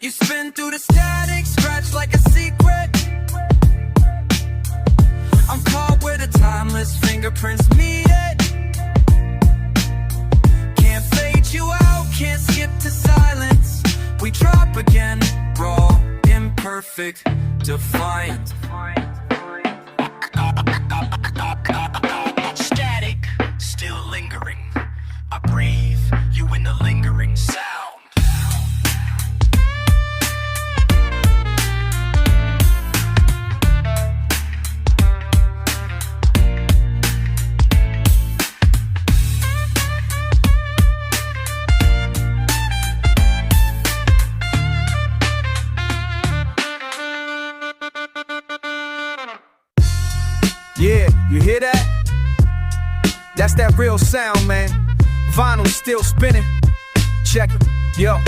You spin through the static, scratch like a secret. I'm caught where the time timeless fingerprints needed. Can't fade you out, can't skip to silence. We drop again, raw, imperfect, defiant. Static, still lingering. I breathe you in the lingering sound. Yeah, you hear that? That's that real sound, man. Vinyl still spinning. Check it, yo.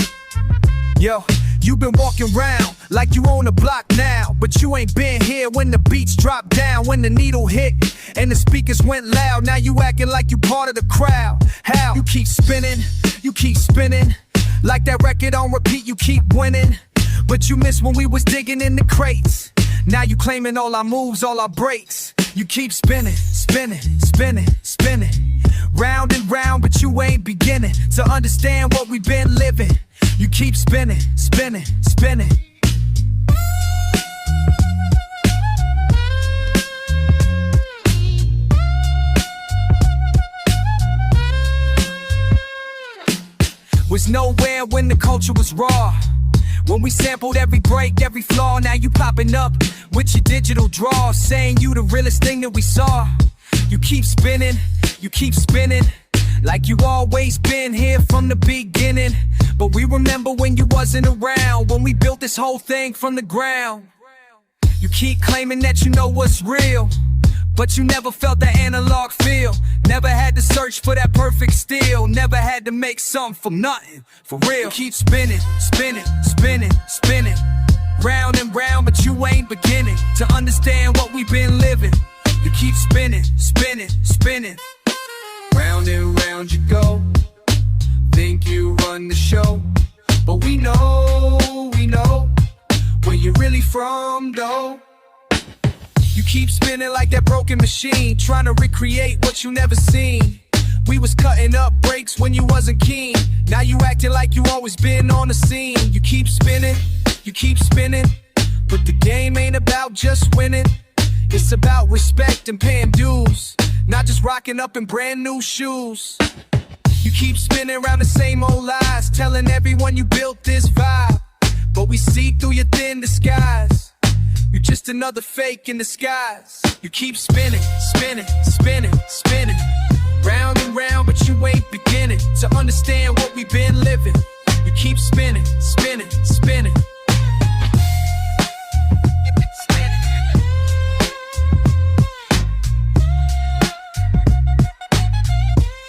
You been walking around like you own the block now, but you ain't been here when the beats dropped down, when the needle hit and the speakers went loud. Now you acting like you part of the crowd. How? You keep spinning, like that record on repeat, you keep winning. But you missed when we was digging in the crates. Now you claiming all our moves, all our breaks. You keep spinning, round and round, but you ain't beginning to understand what we've been living. You keep spinning. Was nowhere when the culture was raw. When we sampled every break, every flaw. Now you popping up with your digital draw, saying you the realest thing that we saw. You keep spinning, like you always been here from the beginning. But we remember when you wasn't around, when we built this whole thing from the ground. You keep claiming that you know what's real, but you never felt the analog feel. Never had to search for that perfect steel. Never had to make something from nothing, for real. You keep spinning, round and round, but you ain't beginning to understand what we've been living. You keep spinning, round and round you go. Think you run the show, but we know where you're really from, though. You keep spinning like that broken machine, trying to recreate what you never seen. We was cutting up breaks when you wasn't keen. Now you acting like you always been on the scene. You keep spinning, but the game ain't about just winning. It's about respect and paying dues, not just rocking up in brand new shoes. You keep spinning around the same old lies, telling everyone you built this vibe, but we see through your thin disguise. You're just another fake in disguise. You keep spinning, round and round, but you ain't beginning to understand what we've been living. You keep spinning.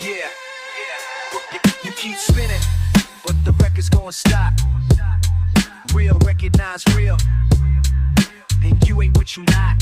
Yeah, you keep spinning, but the record's gonna stop. Real, recognize real, and you ain't what you not.